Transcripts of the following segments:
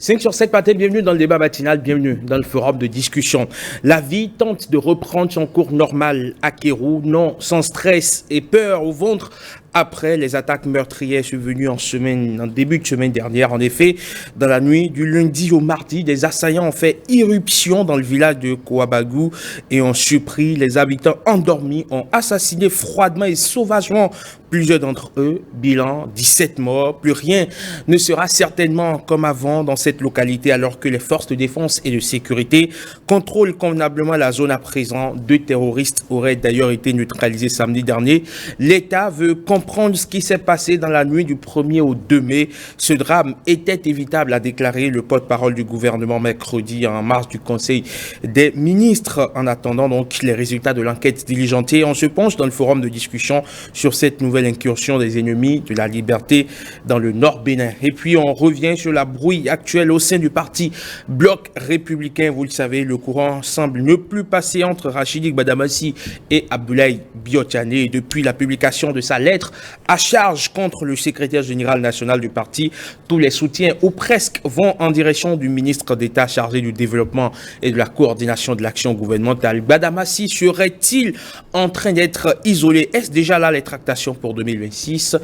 5 sur 7 matin, bienvenue dans le débat matinal, bienvenue dans le forum de discussion. La vie tente de reprendre son cours normal à Kéroux, non sans stress et peur au ventre après les attaques meurtrières survenues en début de semaine dernière. En effet, dans la nuit du lundi au mardi, des assaillants ont fait irruption dans le village de Kouabagou et ont surpris les habitants endormis, ont assassiné froidement et sauvagement plusieurs d'entre eux. Bilan, 17 morts. Plus rien ne sera certainement comme avant dans cette localité alors que les forces de défense et de sécurité contrôlent convenablement la zone à présent. 2 terroristes auraient d'ailleurs été neutralisés samedi dernier. L'État veut comprendre ce qui s'est passé dans la nuit du 1er au 2 mai. Ce drame était évitable, a déclaré le porte-parole du gouvernement mercredi en marge du Conseil des ministres. En attendant donc les résultats de l'enquête diligentée, on se penche dans le forum de discussion sur cette nouvelle incursion des ennemis de la liberté dans le Nord Bénin. Et puis on revient sur la brouille actuelle au sein du parti Bloc républicain. Vous le savez, le courant semble ne plus passer entre Rachidi Gbadamassi et Abdoulaye Biotane. Depuis la publication de sa lettre à charge contre le secrétaire général national du parti, tous les soutiens ou presque vont en direction du ministre d'État chargé du développement et de la coordination de l'action gouvernementale. Gbadamassi serait-il en train d'être isolé? Est-ce déjà là les tractations pour 2026?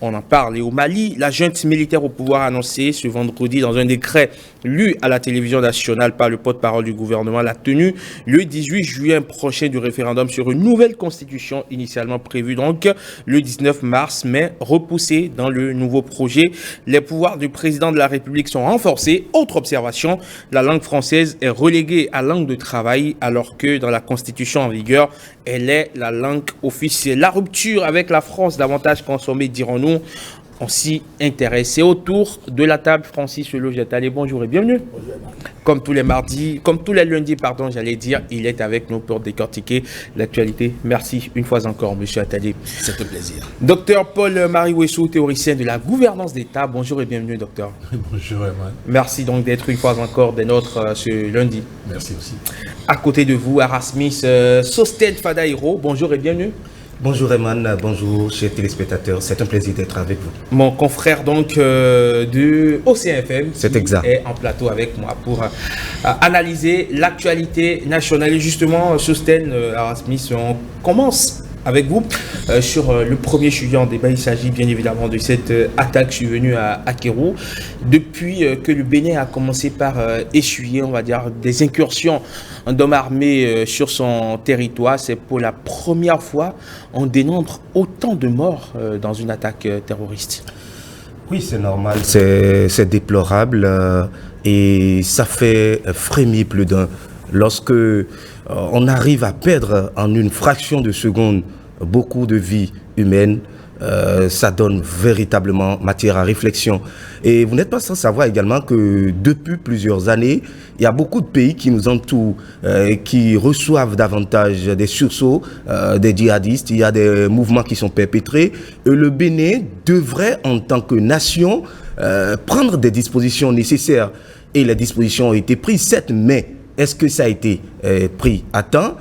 On en parle. Et au Mali, la junte militaire au pouvoir a annoncé ce vendredi dans un décret lu à la télévision nationale par le porte-parole du gouvernement la tenue le 18 juin prochain du référendum sur une nouvelle constitution initialement prévue donc le 19 mars, mais repoussée dans le nouveau projet. Les pouvoirs du président de la République sont renforcés. Autre observation, la langue française est reléguée à langue de travail alors que dans la constitution en vigueur, elle est la langue officielle. La rupture avec la France davantage consommée, dirons-nous. On s'y intéresse. Autour de la table, Francis Logé-Attali, bonjour et bienvenue. Bonjour. Comme tous les mardis, comme tous les lundis, pardon, j'allais dire, il est avec nous pour décortiquer l'actualité. Merci une fois encore, monsieur Attali. C'est un plaisir. Docteur Paul-Marie Ouessou, théoricien de la gouvernance d'État. Bonjour et bienvenue, docteur. Bonjour, Eman. Merci donc d'être une fois encore des nôtres ce lundi. Merci aussi. À côté de vous, Arasmis Sostel Fadaïro. Bonjour et bienvenue. Bonjour Eman, bonjour chers téléspectateurs, c'est un plaisir d'être avec vous. Mon confrère donc de OCFM c'est exact. Est en plateau avec moi pour analyser l'actualité nationale. Et justement, Sosten Arasmis, on commence avec vous sur le premier sujet en débat. Il s'agit bien évidemment de cette attaque survenue à Kéroux. Depuis que le Bénin a commencé par essuyer, on va dire, des incursions d'hommes armés sur son territoire, c'est pour la première fois on dénombre autant de morts dans une attaque terroriste. Oui, c'est normal, c'est déplorable et ça fait frémir plus d'un. Lorsque on arrive à perdre en une fraction de seconde beaucoup de vies humaines, ça donne véritablement matière à réflexion. Et vous n'êtes pas sans savoir également que depuis plusieurs années, il y a beaucoup de pays qui nous entourent, qui reçoivent davantage des sursauts des djihadistes. Il y a des mouvements qui sont perpétrés. Et le Bénin devrait, en tant que nation, prendre des dispositions nécessaires. Et les dispositions ont été prises, certes, mais est-ce que ça a été pris à temps?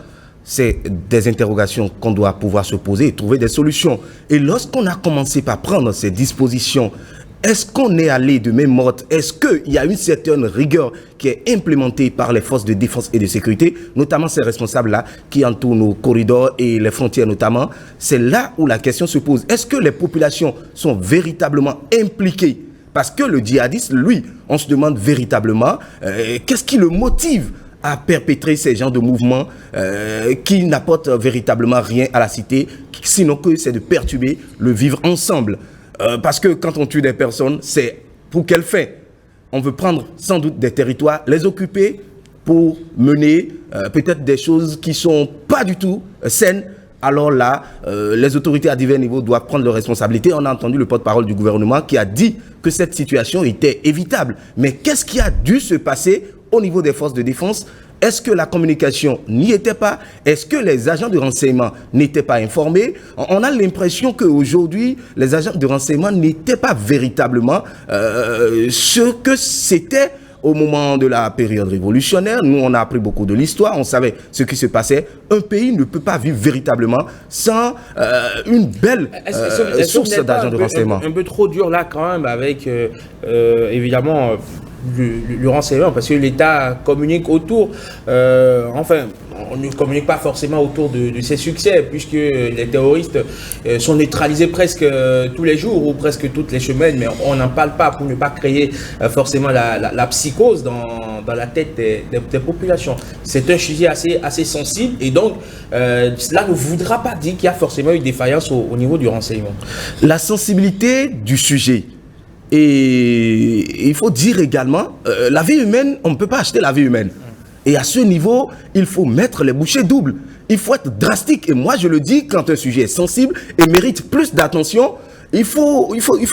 C'est des interrogations qu'on doit pouvoir se poser et trouver des solutions. Et lorsqu'on a commencé par prendre ces dispositions, est-ce qu'on est allé de main morte? Est-ce qu'il y a une certaine rigueur qui est implémentée par les forces de défense et de sécurité, notamment ces responsables-là qui entourent nos corridors et les frontières notamment? C'est là où la question se pose. Est-ce que les populations sont véritablement impliquées? Parce que le djihadiste, lui, on se demande véritablement qu'est-ce qui le motive à perpétrer ces genres de mouvements qui n'apportent véritablement rien à la cité, sinon que c'est de perturber le vivre ensemble. Parce que quand on tue des personnes, c'est pour quelle fin? On veut prendre sans doute des territoires, les occuper pour mener peut-être des choses qui ne sont pas du tout saines. Alors là, les autorités à divers niveaux doivent prendre leurs responsabilités. On a entendu le porte-parole du gouvernement qui a dit que cette situation était évitable. Mais qu'est-ce qui a dû se passer au niveau des forces de défense? Est-ce que la communication n'y était pas? Est-ce que les agents de renseignement n'étaient pas informés? On a l'impression qu'aujourd'hui, les agents de renseignement n'étaient pas véritablement ce que c'était au moment de la période révolutionnaire. Nous, on a appris beaucoup de l'histoire, on savait ce qui se passait. Un pays ne peut pas vivre véritablement sans une belle source d'agents de renseignement. Un peu trop dur là quand même avec, évidemment, le renseignement, parce que l'État communique autour, enfin, on ne communique pas forcément autour de ses succès, puisque les terroristes sont neutralisés presque tous les jours ou presque toutes les semaines, mais on n'en parle pas pour ne pas créer forcément la psychose dans la tête des populations. C'est un sujet assez sensible, et donc cela ne voudra pas dire qu'il y a forcément une défaillance au niveau du renseignement. La sensibilité du sujet. Et il faut dire également, la vie humaine, on ne peut pas acheter la vie humaine. Et à ce niveau, il faut mettre les bouchées doubles. Il faut être drastique. Et moi, je le dis, quand un sujet est sensible et mérite plus d'attention, il faut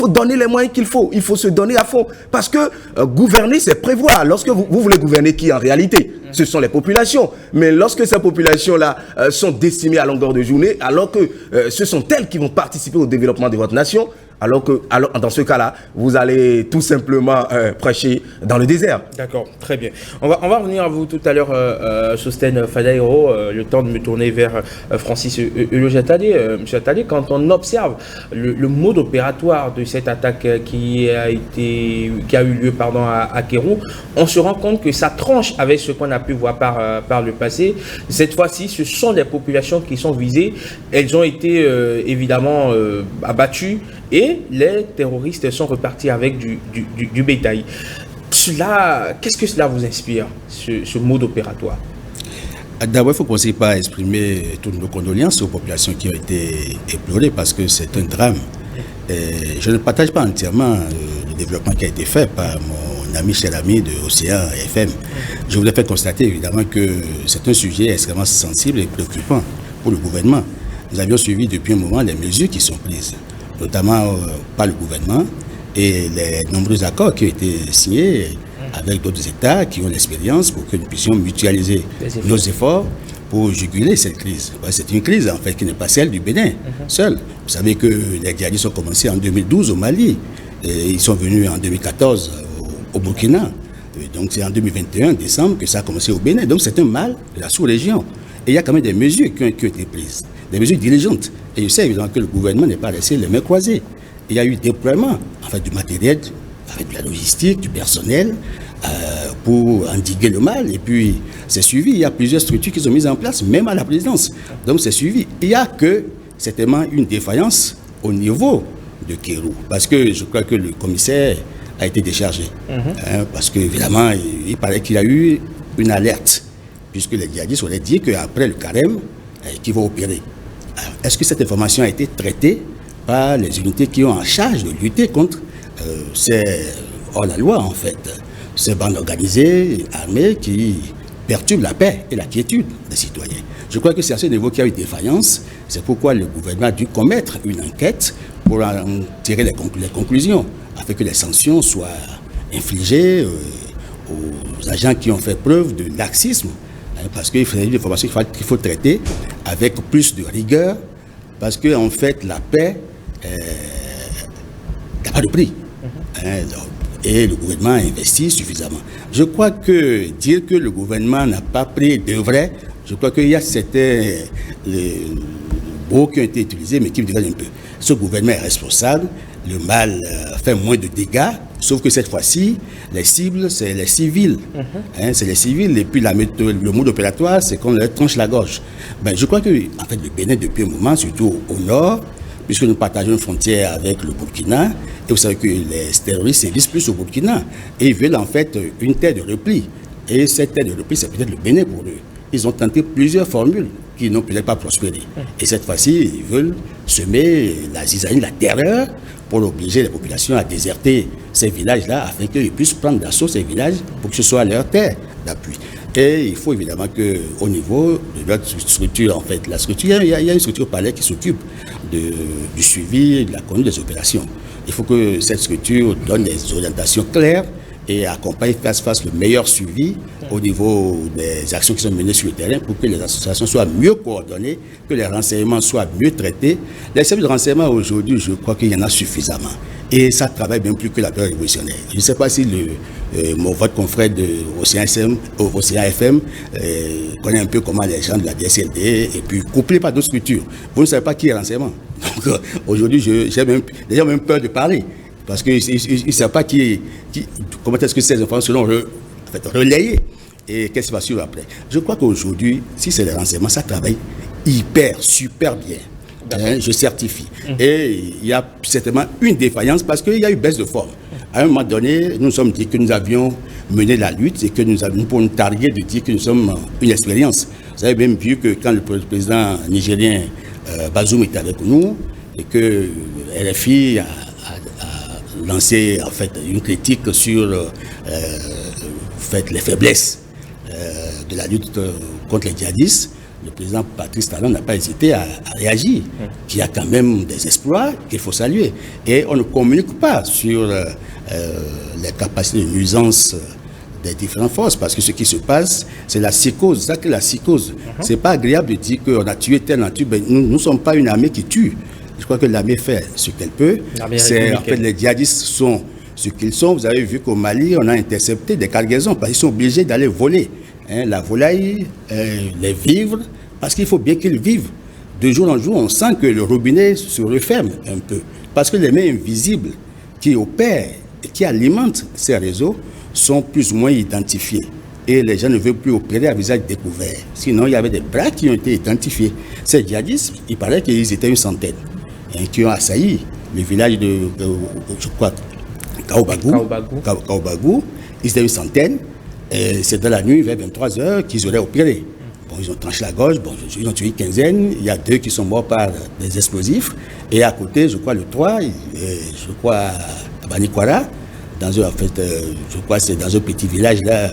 donner les moyens qu'il faut. Il faut se donner à fond. Parce que gouverner, c'est prévoir. Lorsque vous voulez gouverner qui en réalité? Ce sont les populations. Mais lorsque ces populations-là sont décimées à longueur de journée, alors que ce sont elles qui vont participer au développement de votre nation, alors dans ce cas-là, vous allez tout simplement prêcher dans le désert. D'accord, très bien. On va revenir à vous tout à l'heure, Sostène Fadaïro, le temps de me tourner vers Francis Eloge Attali. Monsieur Attali, quand on observe le mode opératoire de cette attaque qui a eu lieu à Kéroux, on se rend compte que ça tranche avec ce qu'on a pu voir par le passé. Cette fois-ci, ce sont des populations qui sont visées. Elles ont été évidemment abattues, et les terroristes sont repartis avec du bétail. Qu'est-ce que cela vous inspire, ce mode opératoire? D'abord, il faut commencer par exprimer toutes nos condoléances aux populations qui ont été éplorées, parce que c'est un drame. Et je ne partage pas entièrement le développement qui a été fait par mon cher ami de Océan FM. Je voudrais faire constater évidemment que c'est un sujet extrêmement sensible et préoccupant pour le gouvernement. Nous avions suivi depuis un moment les mesures qui sont prises, notamment par le gouvernement, et les nombreux accords qui ont été signés avec d'autres États qui ont l'expérience pour que nous puissions mutualiser nos efforts pour juguler cette crise. C'est une crise en fait qui n'est pas celle du Bénin seul. Vous savez que les djihadistes ont commencé en 2012 au Mali, et ils sont venus en 2014 au Burkina. Et donc c'est en 2021, décembre, que ça a commencé au Bénin. Donc c'est un mal de la sous-région. Et il y a quand même des mesures qui ont été prises, des mesures diligentes. Et je sais évidemment que le gouvernement n'est pas laissé les mains croisées. Il y a eu déploiement en fait, du matériel, avec de la logistique, du personnel, pour endiguer le mal. Et puis c'est suivi. Il y a plusieurs structures qui sont mises en place, même à la présidence. Donc c'est suivi. Il n'y a que certainement une défaillance au niveau de Kéroux. Parce que je crois que le commissaire a été déchargé. Parce qu'évidemment, il paraît qu'il y a eu une alerte, puisque les djihadistes auraient dit qu'après le carême, qu'ils vont opérer. Est-ce que cette information a été traitée par les unités qui ont en charge de lutter contre ces hors-la-loi, en fait, ces bandes organisées, armées, qui perturbent la paix et la quiétude des citoyens? Je crois que c'est à ce niveau qu'il y a eu défaillance. C'est pourquoi le gouvernement a dû commettre une enquête pour en tirer les conclusions, afin que les sanctions soient infligées aux agents qui ont fait preuve de laxisme, parce qu'il faut une information qu'il faut traiter avec plus de rigueur, parce qu'en fait, la paix n'a pas de prix. Et le gouvernement a investi suffisamment. Je crois que dire que le gouvernement n'a pas pris de vrai, je crois qu'il y a certains mots qui ont été utilisés, mais qui me dérangent un peu. Ce gouvernement est responsable, le mal fait moins de dégâts, sauf que cette fois-ci, les cibles, c'est les civils. C'est les civils, et puis le mode opératoire, c'est qu'on leur tranche la gorge. Je crois que, en fait, le Bénin, depuis un moment, surtout au nord, puisque nous partageons une frontière avec le Burkina, et vous savez que les terroristes sévissent plus au Burkina, et ils veulent en fait une terre de repli. Et cette terre de repli, c'est peut-être le Bénin pour eux. Ils ont tenté plusieurs formules qui n'ont peut-être pas prospéré. Et cette fois-ci, ils veulent semer la zizanie, la terreur, pour obliger les populations à déserter ces villages-là, afin qu'ils puissent prendre d'assaut ces villages pour que ce soit leur terre d'appui. Et il faut évidemment qu'au niveau de notre structure, en fait, la structure, il y a une structure palais qui s'occupe du suivi, de la conduite des opérations. Il faut que cette structure donne des orientations claires et accompagne, fasse le meilleur suivi au niveau des actions qui sont menées sur le terrain pour que les associations soient mieux coordonnées, que les renseignements soient mieux traités. Les services de renseignement aujourd'hui, je crois qu'il y en a suffisamment. Et ça travaille bien plus que la période révolutionnaire. Je ne sais pas si votre confrère de Océan FM connaît un peu comment les gens de la DSLD, et puis couplé par d'autres structures. Vous ne savez pas qui est renseignement. Donc aujourd'hui, j'ai même peur de parler. parce qu'ils ne savent pas comment est-ce que ces informations seront relayées et qu'est-ce qui va suivre après. Je crois qu'aujourd'hui, si c'est les renseignements, ça travaille super bien. Je certifie. Et il y a certainement une défaillance parce qu'il y a eu baisse de forme. À un moment donné, nous nous sommes dit que nous avions mené la lutte et que nous pouvons nous targuer de dire que nous sommes une expérience. Vous avez même vu que quand le président nigérien Bazoum était avec nous et que RFI a lancé en fait une critique sur les faiblesses de la lutte contre les djihadistes, le président Patrice Talon n'a pas hésité à réagir, qu'il y a quand même des exploits qu'il faut saluer. Et on ne communique pas sur les capacités de nuisance des différentes forces, parce que ce qui se passe, c'est la psychose. C'est ça que la psychose. C'est pas agréable de dire qu'on a tué tel, nous ne sommes pas une armée qui tue. Je crois que l'armée fait ce qu'elle peut. C'est, en fait, les djihadistes sont ce qu'ils sont. Vous avez vu qu'au Mali, on a intercepté des cargaisons parce qu'ils sont obligés d'aller voler la volaille, les vivres, parce qu'il faut bien qu'ils vivent. De jour en jour, on sent que le robinet se referme un peu. Parce que les mains invisibles qui opèrent et qui alimentent ces réseaux sont plus ou moins identifiés. Et les gens ne veulent plus opérer à visage découvert. Sinon, il y avait des bras qui ont été identifiés. Ces djihadistes, il paraît qu'ils étaient une centaine qui ont assailli le village de, je crois, Kaobagou. Ils étaient une centaine. C'est dans la nuit, vers 23h, qu'ils auraient opéré. Bon, ils ont tranché la gorge, ils ont tué une quinzaine. Il y a 2 qui sont morts par des explosifs. Et à côté, je crois, le 3, je crois, à Banikwara, je crois que c'est dans un petit village là,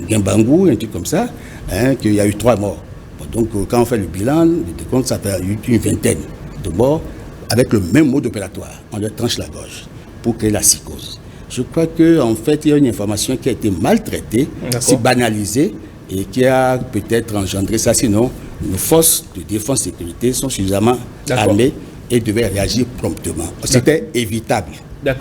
Gembangou, un truc comme ça, qu'il y a eu 3 morts. Bon, donc, quand on fait le bilan, ça fait une vingtaine de morts avec le même mode opératoire. On leur tranche la gorge pour créer la psychose. Je crois qu'en fait, il y a une information qui a été maltraitée, si banalisée, et qui a peut-être engendré ça. Sinon, nos forces de défense et de sécurité sont suffisamment armées et devaient réagir promptement. C'était évitable.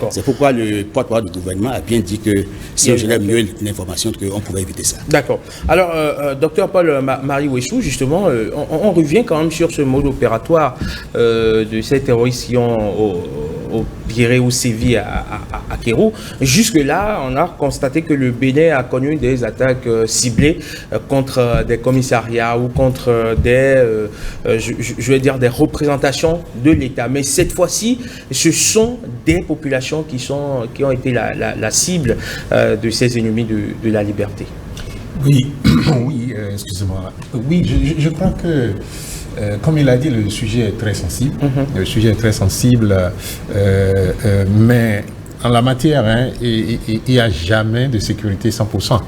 C'est pourquoi le porte-parole du gouvernement a bien dit que si on gérait mieux l'information, qu'on pouvait éviter ça. D'accord. Alors, docteur Paul-Marie Ouessou, justement, on revient quand même sur ce mode opératoire de cette terrorisation au Biré ou Sévi à Kéro. Jusque-là, on a constaté que le Bénin a connu des attaques ciblées contre des commissariats ou contre des, je vais dire, des représentations de l'État. Mais cette fois-ci, ce sont des populations qui ont été la cible de ces ennemis de la liberté. Oui, excusez-moi. Oui, je crois que, comme il a dit, le sujet est très sensible. Le sujet est très sensible, mais en la matière, il n'y a jamais de sécurité 100%.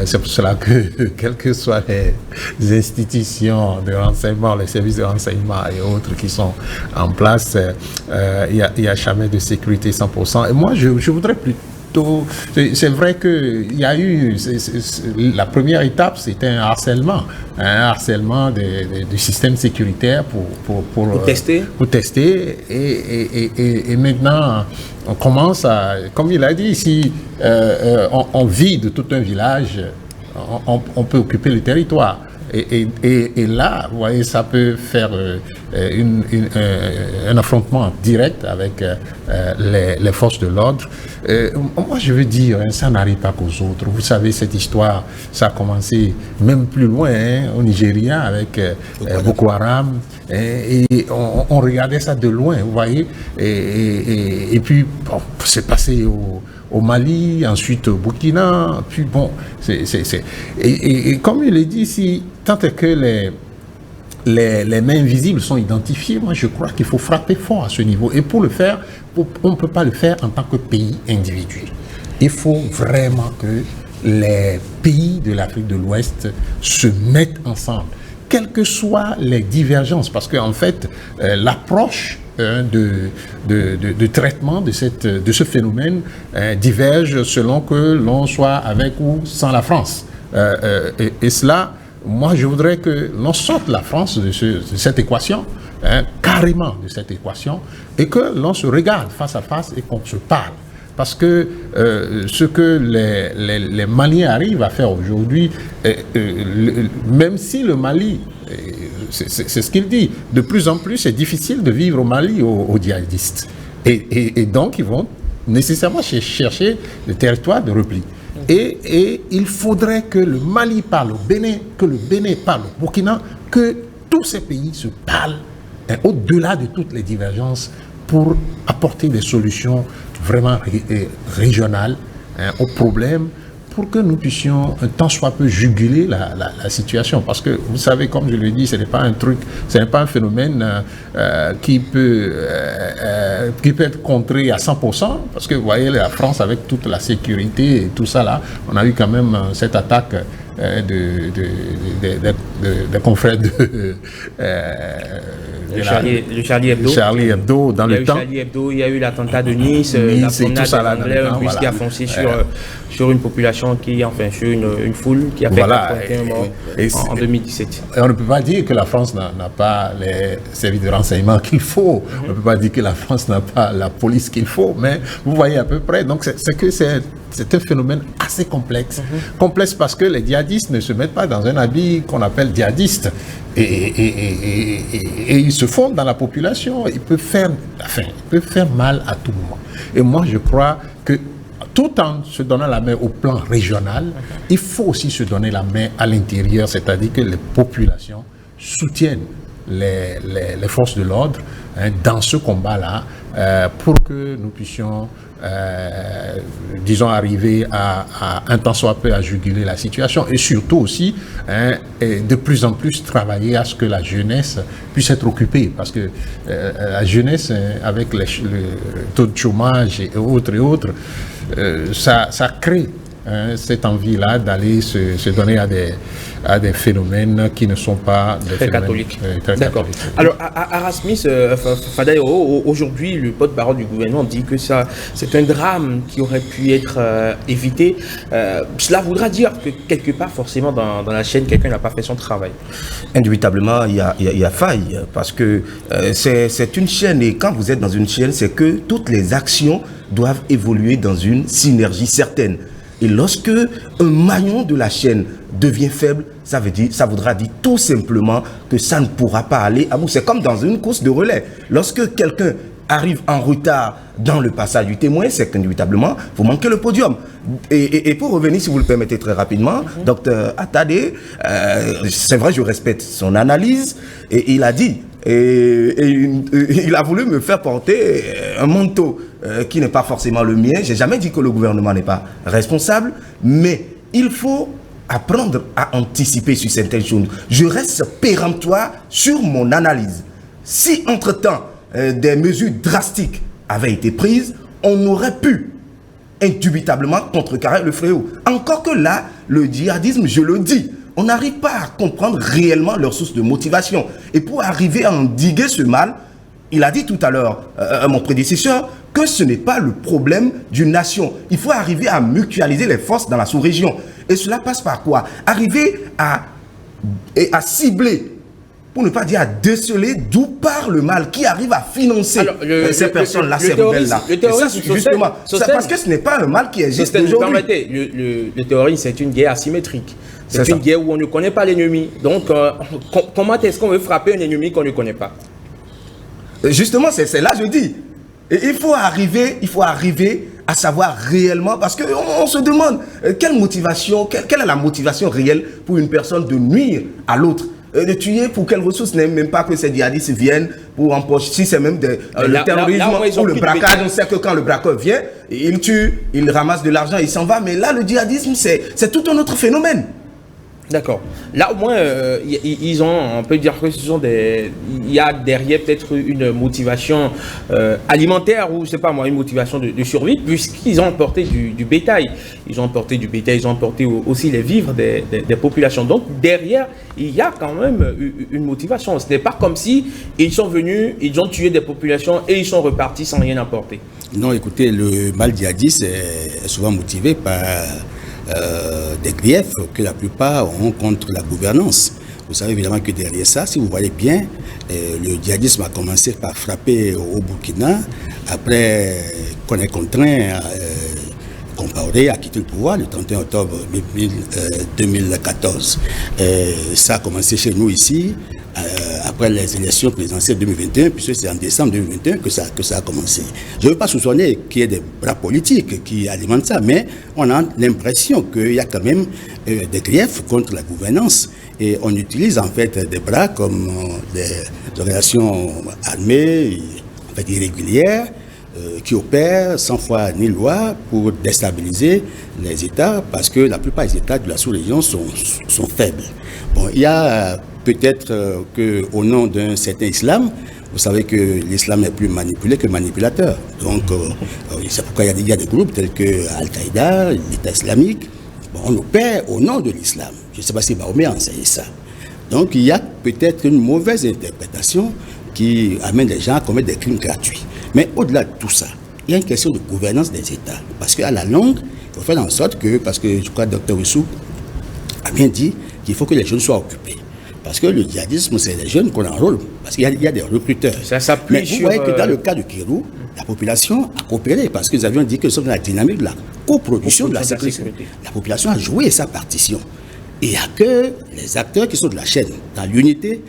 C'est pour cela que, quelles que soient les institutions de renseignement, les services de renseignement et autres qui sont en place, il n'y a jamais de sécurité 100%. Et moi, je voudrais plutôt... C'est vrai qu'il y a eu... la première étape, c'était un harcèlement du système sécuritaire pour tester. Et maintenant, on commence à... Comme il a dit, si on vide tout un village, on peut occuper le territoire. Et là, vous voyez, ça peut faire un affrontement direct avec les forces de l'ordre. Moi, je veux dire, ça n'arrive pas qu'aux autres. Vous savez, cette histoire, ça a commencé même plus loin, au Nigeria, avec Boko Haram. Et on regardait ça de loin, vous voyez. Et puis, bon, c'est passé au Mali, ensuite au Burkina, puis bon, et comme il est dit ici, tant que les mains invisibles sont identifiées, moi je crois qu'il faut frapper fort à ce niveau. Et pour le faire, on ne peut pas le faire en tant que pays individuel. Il faut vraiment que les pays de l'Afrique de l'Ouest se mettent ensemble, quelles que soient les divergences, parce qu'en fait, l'approche de traitement de ce phénomène diverge selon que l'on soit avec ou sans la France. Et cela, moi je voudrais que l'on sorte la France de cette équation, carrément de cette équation, et que l'on se regarde face à face et qu'on se parle. Parce que ce que les Maliens arrivent à faire aujourd'hui, même si le Mali, c'est ce qu'il dit, de plus en plus c'est difficile de vivre au Mali aux djihadistes. Et donc ils vont nécessairement chercher le territoire de repli. Et il faudrait que le Mali parle au Bénin, que le Bénin parle au Burkina, que tous ces pays se parlent au-delà de toutes les divergences pour apporter des solutions vraiment régionales aux problèmes, pour que nous puissions un tant soit peu juguler la situation. Parce que vous savez, comme je le dis, ce n'est pas un truc, ce n'est pas un phénomène qui peut être contré à 100%, parce que vous voyez, la France, avec toute la sécurité et tout ça là, on a eu quand même cette attaque des confrères de Charlie Hebdo. Charlie Hebdo dans le temps. Charlie Hebdo, il y a eu l'attentat de Nice, la promenade d'anglais, un bus qui a foncé sur une population sur une foule qui a fait 81 morts en 2017. Et on ne peut pas dire que la France n'a pas les services de renseignement qu'il faut. On ne peut pas dire que la France n'a pas la police qu'il faut, mais vous voyez à peu près. Donc c'est un phénomène assez complexe. Complexe parce que les djihadistes ne se mettent pas dans un habit qu'on appelle djihadiste. Et ils se fondent dans la population. Ils peuvent faire mal à tout moment. Et moi, je crois que tout en se donnant la main au plan régional, il faut aussi se donner la main à l'intérieur, c'est-à-dire que les populations soutiennent les forces de l'ordre dans ce combat-là pour que nous puissions disons arriver à un tant soit peu à juguler la situation et surtout aussi et de plus en plus travailler à ce que la jeunesse puisse être occupée parce que la jeunesse avec le taux de chômage et autres ça crée cette envie-là d'aller se donner à des phénomènes qui ne sont pas des très catholiques. D'accord. Alors, Arasmis Fadaïro, aujourd'hui, le porte-parole du gouvernement dit que c'est un drame qui aurait pu être évité. Cela voudra dire que quelque part, forcément, dans la chaîne, quelqu'un n'a pas fait son travail. Indubitablement, il y a faille, parce que c'est une chaîne, et quand vous êtes dans une chaîne, c'est que toutes les actions doivent évoluer dans une synergie certaine. Et lorsque un maillon de la chaîne devient faible, ça voudra dire tout simplement que ça ne pourra pas aller à bout. C'est comme dans une course de relais. Lorsque quelqu'un arrive en retard dans le passage du témoin, c'est qu'indubitablement, vous manquez le podium. Et pour revenir, si vous le permettez très rapidement, docteur Attadé, c'est vrai, je respecte son analyse, et il a dit, il a voulu me faire porter un manteau qui n'est pas forcément le mien. J'ai jamais dit que le gouvernement n'est pas responsable, mais il faut apprendre à anticiper sur certaines choses. Je reste péremptoire sur mon analyse. Si entre-temps, des mesures drastiques avaient été prises, on aurait pu indubitablement contrecarrer le fléau. Encore que là, le djihadisme, je le dis, on n'arrive pas à comprendre réellement leur source de motivation. Et pour arriver à endiguer ce mal, il a dit tout à l'heure, mon prédécesseur, que ce n'est pas le problème d'une nation. Il faut arriver à mutualiser les forces dans la sous-région. Et cela passe par quoi? Arriver à cibler, pour ne pas dire à déceler d'où part le mal, qui arrive à financer ces personnes-là, ces rebelles-là. Justement, parce que ce n'est pas un mal qui existe aujourd'hui. Le terrorisme, c'est une guerre asymétrique. C'est une guerre où on ne connaît pas l'ennemi. Donc, comment est-ce qu'on veut frapper un ennemi qu'on ne connaît pas? Justement, c'est là que je dis. Et il faut arriver à savoir réellement, parce qu'on se demande quelle est la motivation réelle pour une personne de nuire à l'autre, de tuer pour quelles ressources, n'est même pas que ces djihadistes viennent pour empocher, si c'est même le terrorisme ou le braquage. On sait que quand le braqueur vient, il tue, il ramasse de l'argent, il s'en va, mais là le djihadisme c'est tout un autre phénomène. D'accord. Là, au moins, on peut dire que il y a derrière peut-être une motivation alimentaire ou, je sais pas moi, une motivation de survie, puisqu'ils ont emporté du bétail. Ils ont emporté du bétail, ils ont emporté aussi les vivres des populations. Donc, derrière, il y a quand même une motivation. Ce n'est pas comme si ils sont venus, ils ont tué des populations et ils sont repartis sans rien apporter. Non, écoutez, le mal djihadiste est souvent motivé par des griefs que la plupart ont contre la gouvernance. Vous savez évidemment que derrière ça, si vous voyez bien, le djihadisme a commencé par frapper au Burkina, après qu'on est contraint Compaoré a quitté le pouvoir le 31 octobre 2014. Ça a commencé chez nous ici, après les élections présidentielles 2021, puisque c'est en décembre 2021 que ça a commencé. Je ne veux pas soupçonner qu'il y ait des bras politiques qui alimentent ça, mais on a l'impression qu'il y a quand même des griefs contre la gouvernance. Et on utilise en fait des bras comme des organisations armées, en fait irrégulières, qui opèrent sans foi ni loi pour déstabiliser les États, parce que la plupart des États de la sous-région sont faibles. Bon, il y a peut-être qu'au nom d'un certain islam, vous savez que l'islam est plus manipulé que manipulateur. Donc, c'est pourquoi il y a des groupes tels que Al-Qaïda, l'État islamique. Bon, on opère au nom de l'islam. Je ne sais pas si Mahomet a enseigné ça. Donc, il y a peut-être une mauvaise interprétation qui amène les gens à commettre des crimes gratuits. Mais au-delà de tout ça, il y a une question de gouvernance des États. Parce qu'à la longue, il faut faire en sorte que, parce que je crois que Dr Wissou a bien dit qu'il faut que les jeunes soient occupés. Parce que le djihadisme, c'est les jeunes qu'on enrôle. Parce qu'il y a des recruteurs. Ça s'appuie Mais vous voyez que dans le cas de Kérou, la population a coopéré. Parce que nous avions dit que nous sommes dans la dynamique de la coproduction de la sécurité. La population a joué sa partition. Et il n'y a que les acteurs qui sont de la chaîne, dans l'unité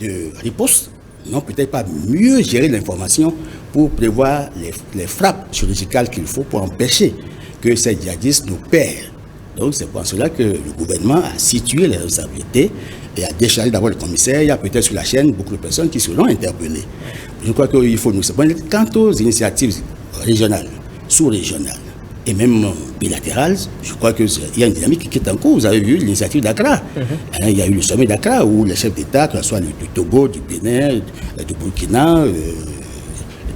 de riposte, n'ont peut-être pas mieux géré l'information pour prévoir les frappes chirurgicales qu'il faut pour empêcher que ces djihadistes nous perdent. Donc c'est pour cela que le gouvernement a situé les responsabilités et a déchargé d'abord le commissaire. Il y a peut-être sur la chaîne beaucoup de personnes qui seront interpellées. Je crois qu'il faut nous séparer. Quant aux initiatives régionales, sous-régionales et même bilatérales, je crois qu'il y a une dynamique qui est en cours. Vous avez vu l'initiative d'Accra. Il y a eu le sommet d'Accra où les chefs d'État, que ce soit du Togo, du Bénin, du Burkina,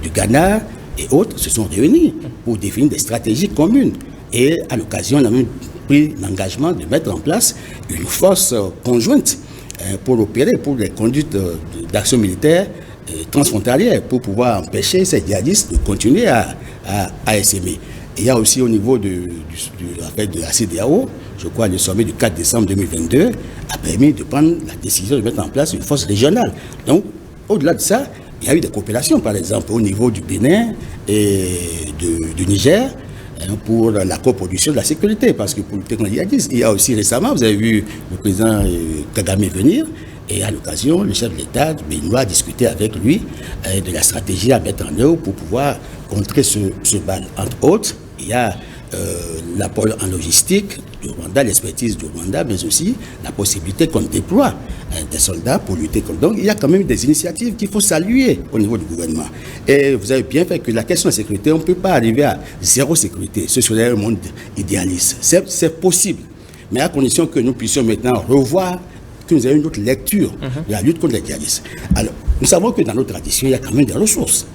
du Ghana et autres, se sont réunis pour définir des stratégies communes. Et à l'occasion, on a même pris l'engagement de mettre en place une force conjointe pour opérer, pour les conduites d'action militaire transfrontalière, pour pouvoir empêcher ces djihadistes de continuer à essaimer. Et il y a aussi au niveau de la CEDEAO, je crois le sommet du 4 décembre 2022 a permis de prendre la décision de mettre en place une force régionale. Donc, au-delà de ça, il y a eu des coopérations, par exemple, au niveau du Bénin et du Niger, pour la coproduction de la sécurité, parce que pour lutter contre les djihadistes, il y a aussi récemment, vous avez vu le président Kagame venir, et à l'occasion, le chef de l'État béninois a discuté avec lui de la stratégie à mettre en œuvre pour pouvoir contrer ce mal. Entre autres, il y a l'apport en logistique du Rwanda, l'expertise du Rwanda, mais aussi la possibilité qu'on déploie des soldats pour lutter contre. Donc il y a quand même des initiatives qu'il faut saluer au niveau du gouvernement. Et vous avez bien fait que la question de la sécurité, on ne peut pas arriver à zéro sécurité. Ce serait un monde idéaliste. C'est possible, mais à condition que nous puissions maintenant revoir, que nous ayons une autre lecture de la lutte contre les djihadistes. Alors, nous savons que dans nos traditions, il y a quand même des ressources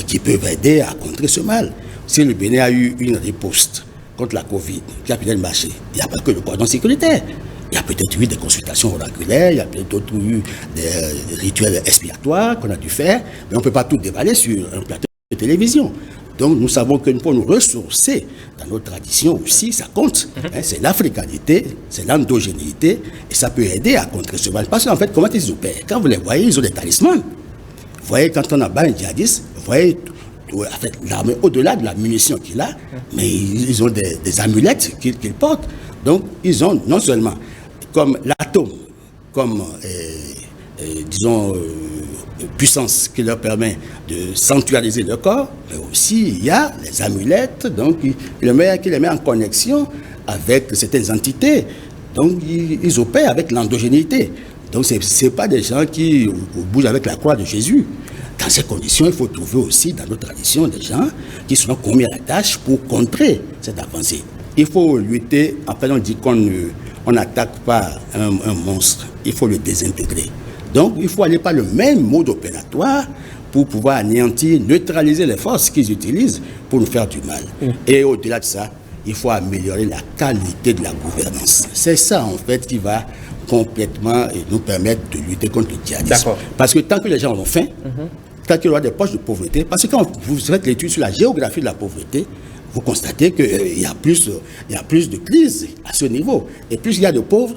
qui peuvent aider à contrer ce mal. Si le Bénin a eu une riposte contre la Covid, qui a peut-être marché, il n'y a pas que le cordon sécuritaire. Il y a peut-être eu des consultations oraculaires, il y a peut-être eu des rituels expiatoires qu'on a dû faire, mais on ne peut pas tout déballer sur un plateau de télévision. Donc nous savons que pour nous ressourcer dans nos traditions aussi, ça compte. C'est l'africanité, c'est l'endogénéité, et ça peut aider à contrer ce mal. Parce qu'en fait, comment ils opèrent? Quand vous les voyez, ils ont des talismans. Vous voyez, quand on abat un djihadiste, vous voyez, en fait, l'armée, au-delà de la munition qu'il a, mais ils ont des amulettes qu'ils portent. Donc, ils ont non seulement comme l'atome, comme, disons, puissance qui leur permet de sanctuariser leur corps, mais aussi il y a les amulettes, donc qui les met en connexion avec certaines entités. Donc, ils opèrent avec l'endogénéité. Donc, ce n'est pas des gens qui bougent avec la croix de Jésus. Dans ces conditions, il faut trouver aussi dans nos traditions des gens qui seront commis à la tâche pour contrer cette avancée. Il faut lutter, après on dit qu'on n'attaque pas un monstre, il faut le désintégrer. Donc il faut aller par le même mode opératoire pour pouvoir anéantir, neutraliser les forces qu'ils utilisent pour nous faire du mal. Et au-delà de ça, il faut améliorer la qualité de la gouvernance. C'est ça en fait qui va complètement nous permettre de lutter contre le djihadisme. Parce que tant que les gens ont faim, tant qu'il y aura des poches de pauvreté, parce que quand vous faites l'étude sur la géographie de la pauvreté, vous constatez qu'il y a plus de crises à ce niveau. Et plus il y a de pauvres,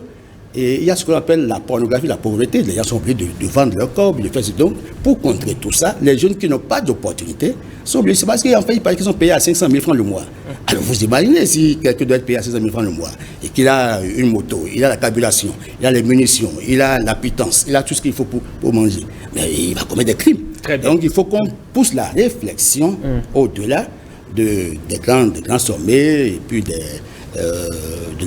et il y a ce qu'on appelle la pornographie de la pauvreté. Les gens sont obligés de vendre leur corps, de faire. Donc, pour contrer tout ça, les jeunes qui n'ont pas d'opportunité sont obligés. C'est parce qu'en fait, il paraît qu'ils sont payés à 500 000 francs le mois. Alors vous imaginez si quelqu'un doit être payé à 500 000 francs le mois et qu'il a une moto, il a la carburation, il a les munitions, il a la pitance, il a tout ce qu'il faut pour manger. Mais il va commettre des crimes. Donc il faut qu'on pousse la réflexion au-delà des grands sommets et puis de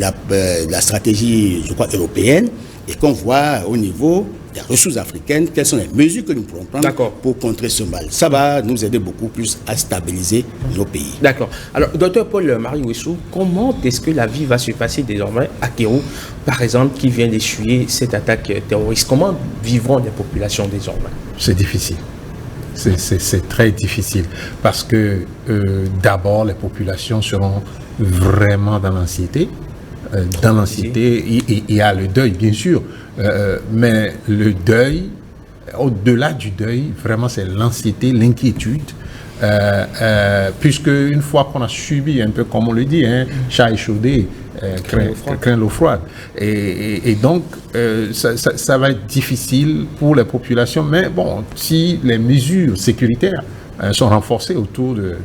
la stratégie, je crois, européenne, et qu'on voit au niveau des ressources africaines quelles sont les mesures que nous pourrons prendre pour contrer ce mal. Ça va nous aider beaucoup plus à stabiliser nos pays. D'accord. Alors, docteur Paul-Marie Ouessou, comment est-ce que la vie va se passer désormais à Kéro, par exemple, qui vient d'essuyer cette attaque terroriste? Comment vivront les populations désormais? C'est difficile. C'est très difficile parce que d'abord, les populations seront vraiment dans l'anxiété. Dans l'anxiété, il y a le deuil, bien sûr, mais le deuil, au-delà du deuil, vraiment c'est l'anxiété, l'inquiétude, puisque une fois qu'on a subi, un peu comme on le dit, chat échaudé, craint l'eau froide. Et donc, ça va être difficile pour les populations, mais bon, si les mesures sécuritaires sont renforcées autour de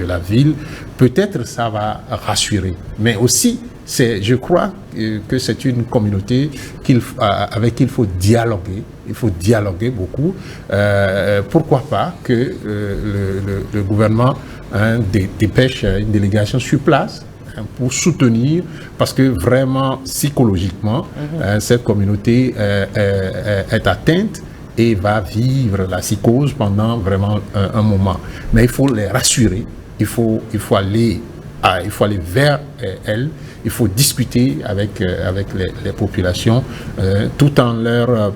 la ville, peut-être ça va rassurer. Mais aussi, je crois que c'est une communauté avec qui il faut dialoguer. Il faut dialoguer beaucoup. Pourquoi pas que le gouvernement dépêche une délégation sur place pour soutenir, parce que vraiment, psychologiquement, cette communauté est atteinte et va vivre la psychose pendant vraiment un moment. Mais il faut les rassurer, il faut aller vers elles, il faut discuter avec les populations tout en leur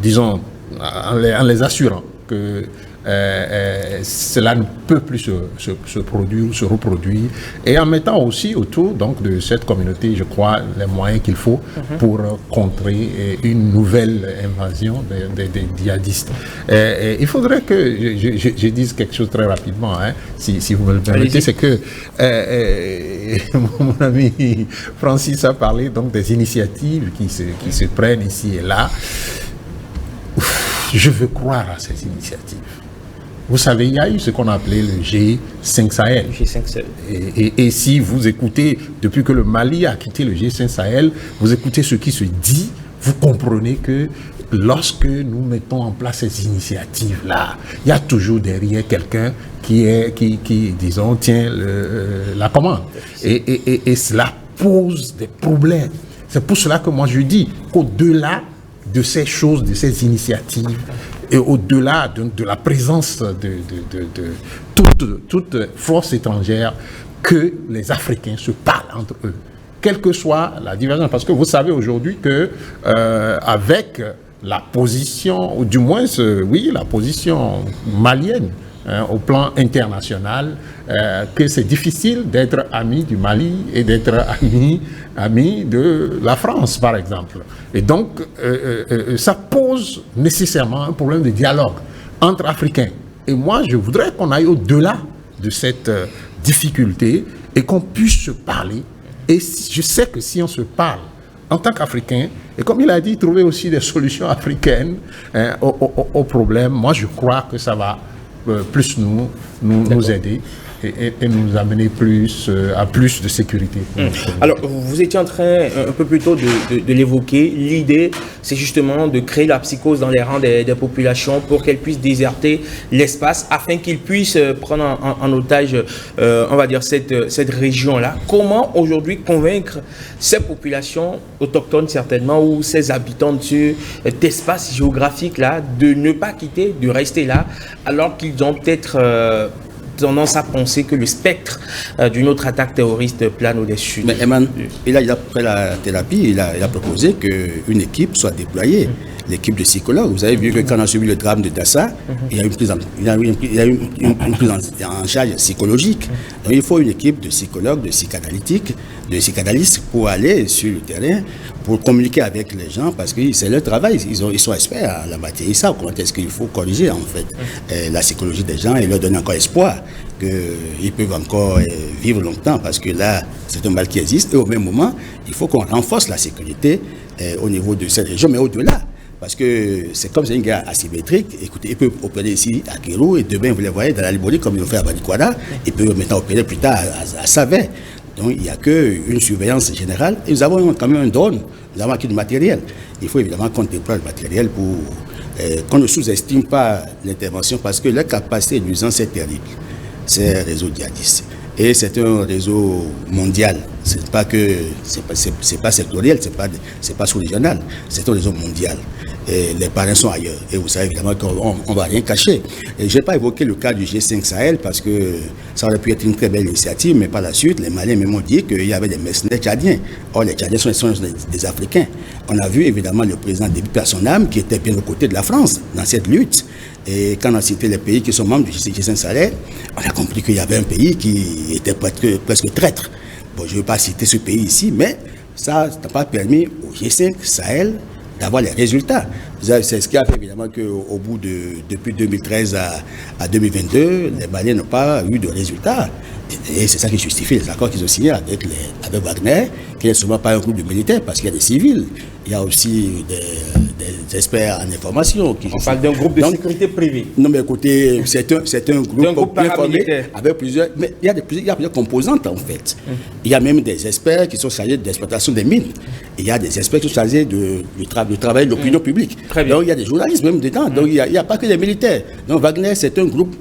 disons, en les assurant que cela ne peut plus se produire, se reproduire, et en mettant aussi autour donc de cette communauté, je crois, les moyens qu'il faut pour contrer une nouvelle invasion des djihadistes. Il faudrait que je dise quelque chose très rapidement, si vous me le permettez, c'est que mon ami Francis a parlé donc des initiatives qui se prennent ici et là. Je veux croire à ces initiatives. Vous savez, il y a eu ce qu'on a appelé le G5 Sahel. Et si vous écoutez, depuis que le Mali a quitté le G5 Sahel, vous écoutez ce qui se dit, vous comprenez que lorsque nous mettons en place ces initiatives-là, il y a toujours derrière quelqu'un qui disons, tient la commande. Et cela pose des problèmes. C'est pour cela que moi je dis qu'au-delà de ces choses, de ces initiatives, et au-delà de la présence de toute force étrangère, que les Africains se parlent entre eux, quelle que soit la divergence. Parce que vous savez aujourd'hui que avec la position, ou du moins, la position malienne, au plan international, que c'est difficile d'être ami du Mali et d'être ami de la France, par exemple. Et donc, ça pose nécessairement un problème de dialogue entre Africains. Et moi, je voudrais qu'on aille au-delà de cette difficulté et qu'on puisse se parler. Et je sais que si on se parle en tant qu'Africains, et comme il a dit, trouver aussi des solutions africaines aux problèmes, moi, je crois que ça va plus nous aider et nous amener à plus de sécurité. Alors, vous étiez en train un peu plus tôt de l'évoquer. L'idée, c'est justement de créer la psychose dans les rangs des populations pour qu'elles puissent déserter l'espace afin qu'ils puissent prendre en otage, on va dire, cette région-là. Comment aujourd'hui convaincre ces populations autochtones certainement ou ces habitants de cet espace géographique-là de ne pas quitter, de rester là, alors qu'ils ont peut-être tendance à penser que le spectre d'une autre attaque terroriste plane au-dessus. Mais Eman, après la thérapie, il a proposé qu'une équipe soit déployée. L'équipe de psychologues. Vous avez vu que quand on a suivi le drame de Dassa, il y a eu une prise en charge psychologique. Donc, il faut une équipe de psychologues, de psychanalystes pour aller sur le terrain, pour communiquer avec les gens, parce que c'est leur travail. Ils sont experts en la matière. Ils savent comment est-ce qu'il faut corriger en fait la psychologie des gens et leur donner encore espoir qu'ils peuvent encore vivre longtemps, parce que là, c'est un mal qui existe. Et au même moment, il faut qu'on renforce la sécurité au niveau de cette région, mais au-delà. Parce que c'est comme c'est une guerre asymétrique. Écoutez, ils peuvent opérer ici à Kérou et demain, vous les voyez dans la Libye comme ils l'ont fait à Banikwada. Ils peuvent maintenant opérer plus tard à Savé. Donc il n'y a qu'une surveillance générale. Et nous avons quand même un drone, nous avons acquis du matériel. Il faut évidemment qu'on déploie le matériel pour qu'on ne sous-estime pas l'intervention parce que la capacité de nuisance est terrible. C'est un réseau djihadiste. Et c'est un réseau mondial. C'est pas sectoriel, c'est pas sous-régional. C'est un réseau mondial. Et les parrains sont ailleurs. Et vous savez évidemment qu'on ne va rien cacher. Et je n'ai pas évoqué le cas du G5 Sahel parce que ça aurait pu être une très belle initiative, mais par la suite, les Maliens même ont dit qu'il y avait des mercenaires tchadiens. Or, les Tchadiens sont des Africains. On a vu évidemment le président Déby Personnam qui était bien aux côtés de la France dans cette lutte. Et quand on a cité les pays qui sont membres du G5 Sahel, on a compris qu'il y avait un pays qui était presque traître. Bon, je ne veux pas citer ce pays ici, mais ça n'a pas permis au G5 Sahel d'avoir les résultats. C'est ce qui a fait évidemment qu'au bout depuis 2013 à 2022, les Maliens n'ont pas eu de résultats. Et c'est ça qui justifie les accords qu'ils ont signés avec Wagner, qui n'est seulement pas un groupe de militaires, parce qu'il y a des civils. Il y a aussi des experts en information. On parle d'un groupe de sécurité privée. Non, mais écoutez, c'est un groupe bien formé avec plusieurs. Mais il y a plusieurs composantes en fait. Il y a même des experts qui sont chargés de l'exploitation des mines. Il y a des experts qui sont chargés du travail de l'opinion publique. Donc il y a des journalistes même dedans. Donc il n'y a pas que des militaires. Donc Wagner, c'est un groupe.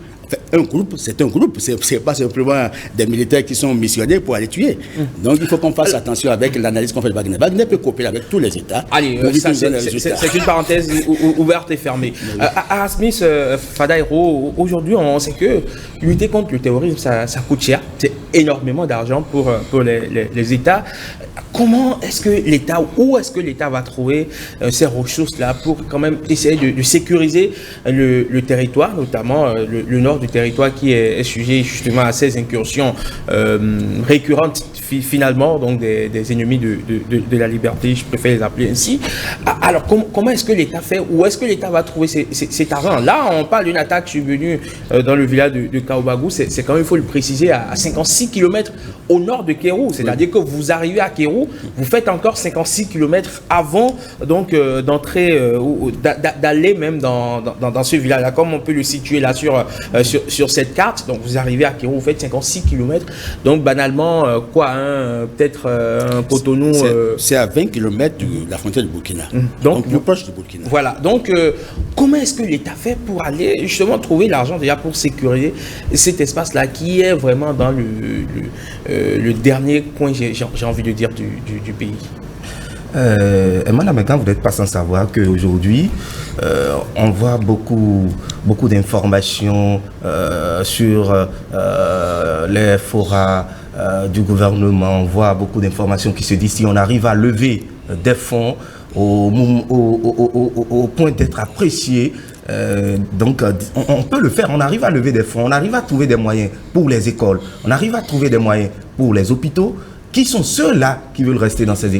C'est un groupe, c'est pas simplement des militaires qui sont missionnés pour aller tuer. Donc il faut qu'on fasse attention avec l'analyse qu'on fait de Wagner. Wagner peut coopérer avec tous les États. Allez, c'est une parenthèse ouverte et fermée. Arasmis Fadaïro, aujourd'hui on sait que lutter contre le terrorisme, ça coûte cher. C'est énormément d'argent pour les États. Comment est-ce que l'État, où est-ce que l'État va trouver ces ressources-là pour quand même essayer de sécuriser le territoire, notamment le nord du territoire qui est sujet justement à ces incursions récurrentes finalement, donc des ennemis de la liberté, je préfère les appeler ainsi. Alors comment est-ce que l'État fait, où est-ce que l'État va trouver cet argent? Là, on parle d'une attaque survenue dans le village de Kaobagou, c'est quand même, il faut le préciser, à 56 km au nord de Kérou, c'est-à-dire que vous arrivez à Kérou, vous faites encore 56 km avant donc d'entrer, d'aller même dans ce village-là, comme on peut le situer là sur cette carte. Donc vous arrivez à Kérou, vous faites 56 km, donc banalement, peut-être un Cotonou... C'est à 20 km de la frontière du Burkina, donc plus proche du Burkina. Voilà, donc comment est-ce que l'État fait pour aller justement trouver l'argent déjà pour sécuriser cet espace-là qui est vraiment dans le dernier coin, j'ai envie de dire, du pays? Madame Megan, vous n'êtes pas sans savoir qu'aujourd'hui, on voit beaucoup d'informations sur les forats du gouvernement. On voit beaucoup d'informations qui se disent si on arrive à lever des fonds au point d'être apprécié. Donc on peut le faire, on arrive à lever des fonds, on arrive à trouver des moyens pour les écoles, on arrive à trouver des moyens pour les hôpitaux. Qui sont ceux-là qui veulent rester dans ces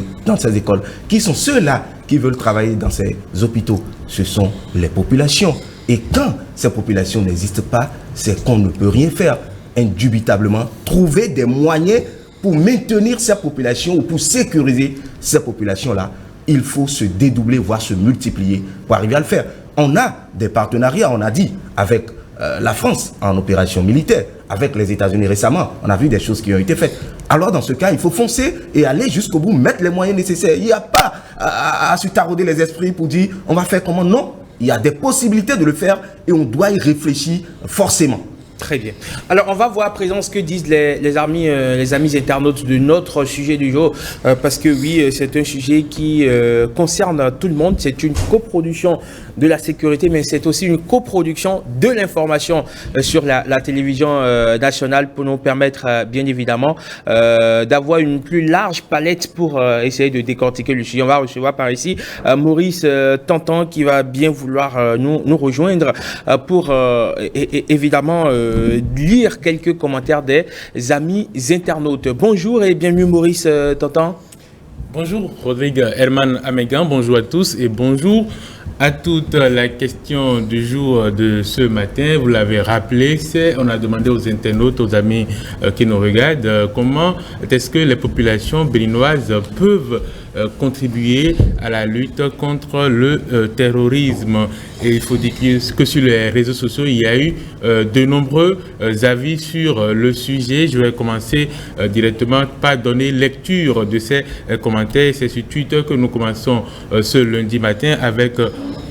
écoles? Qui sont ceux-là qui veulent travailler dans ces hôpitaux? Ce sont les populations. Et quand ces populations n'existent pas, c'est qu'on ne peut rien faire. Indubitablement, trouver des moyens pour maintenir ces populations ou pour sécuriser ces populations-là, il faut se dédoubler, voire se multiplier pour arriver à le faire. On a des partenariats, on a dit, avec la France en opération militaire, avec les États-Unis récemment. On a vu des choses qui ont été faites. Alors dans ce cas, il faut foncer et aller jusqu'au bout, mettre les moyens nécessaires. Il n'y a pas à se tarauder les esprits pour dire on va faire comment. Non, il y a des possibilités de le faire et on doit y réfléchir forcément. Très bien. Alors, on va voir à présent ce que disent les amis internautes de notre sujet du jour, parce que oui, c'est un sujet qui concerne tout le monde. C'est une coproduction de la sécurité, mais c'est aussi une coproduction de l'information sur la télévision nationale pour nous permettre, bien évidemment, d'avoir une plus large palette pour essayer de décortiquer le sujet. On va recevoir par ici Maurice Tantan qui va bien vouloir nous rejoindre pour évidemment lire quelques commentaires des amis internautes. Bonjour et bienvenue Maurice Tantan. Bonjour Rodrigue Herman Amegan, bonjour à tous et bonjour à toute. La question du jour de ce matin, vous l'avez rappelé, on a demandé aux internautes, aux amis qui nous regardent, comment est-ce que les populations béninoises peuvent contribuer à la lutte contre le terrorisme. Et il faut dire que sur les réseaux sociaux, il y a eu de nombreux avis sur le sujet. Je vais commencer directement par donner lecture de ces commentaires. C'est sur Twitter que nous commençons ce lundi matin avec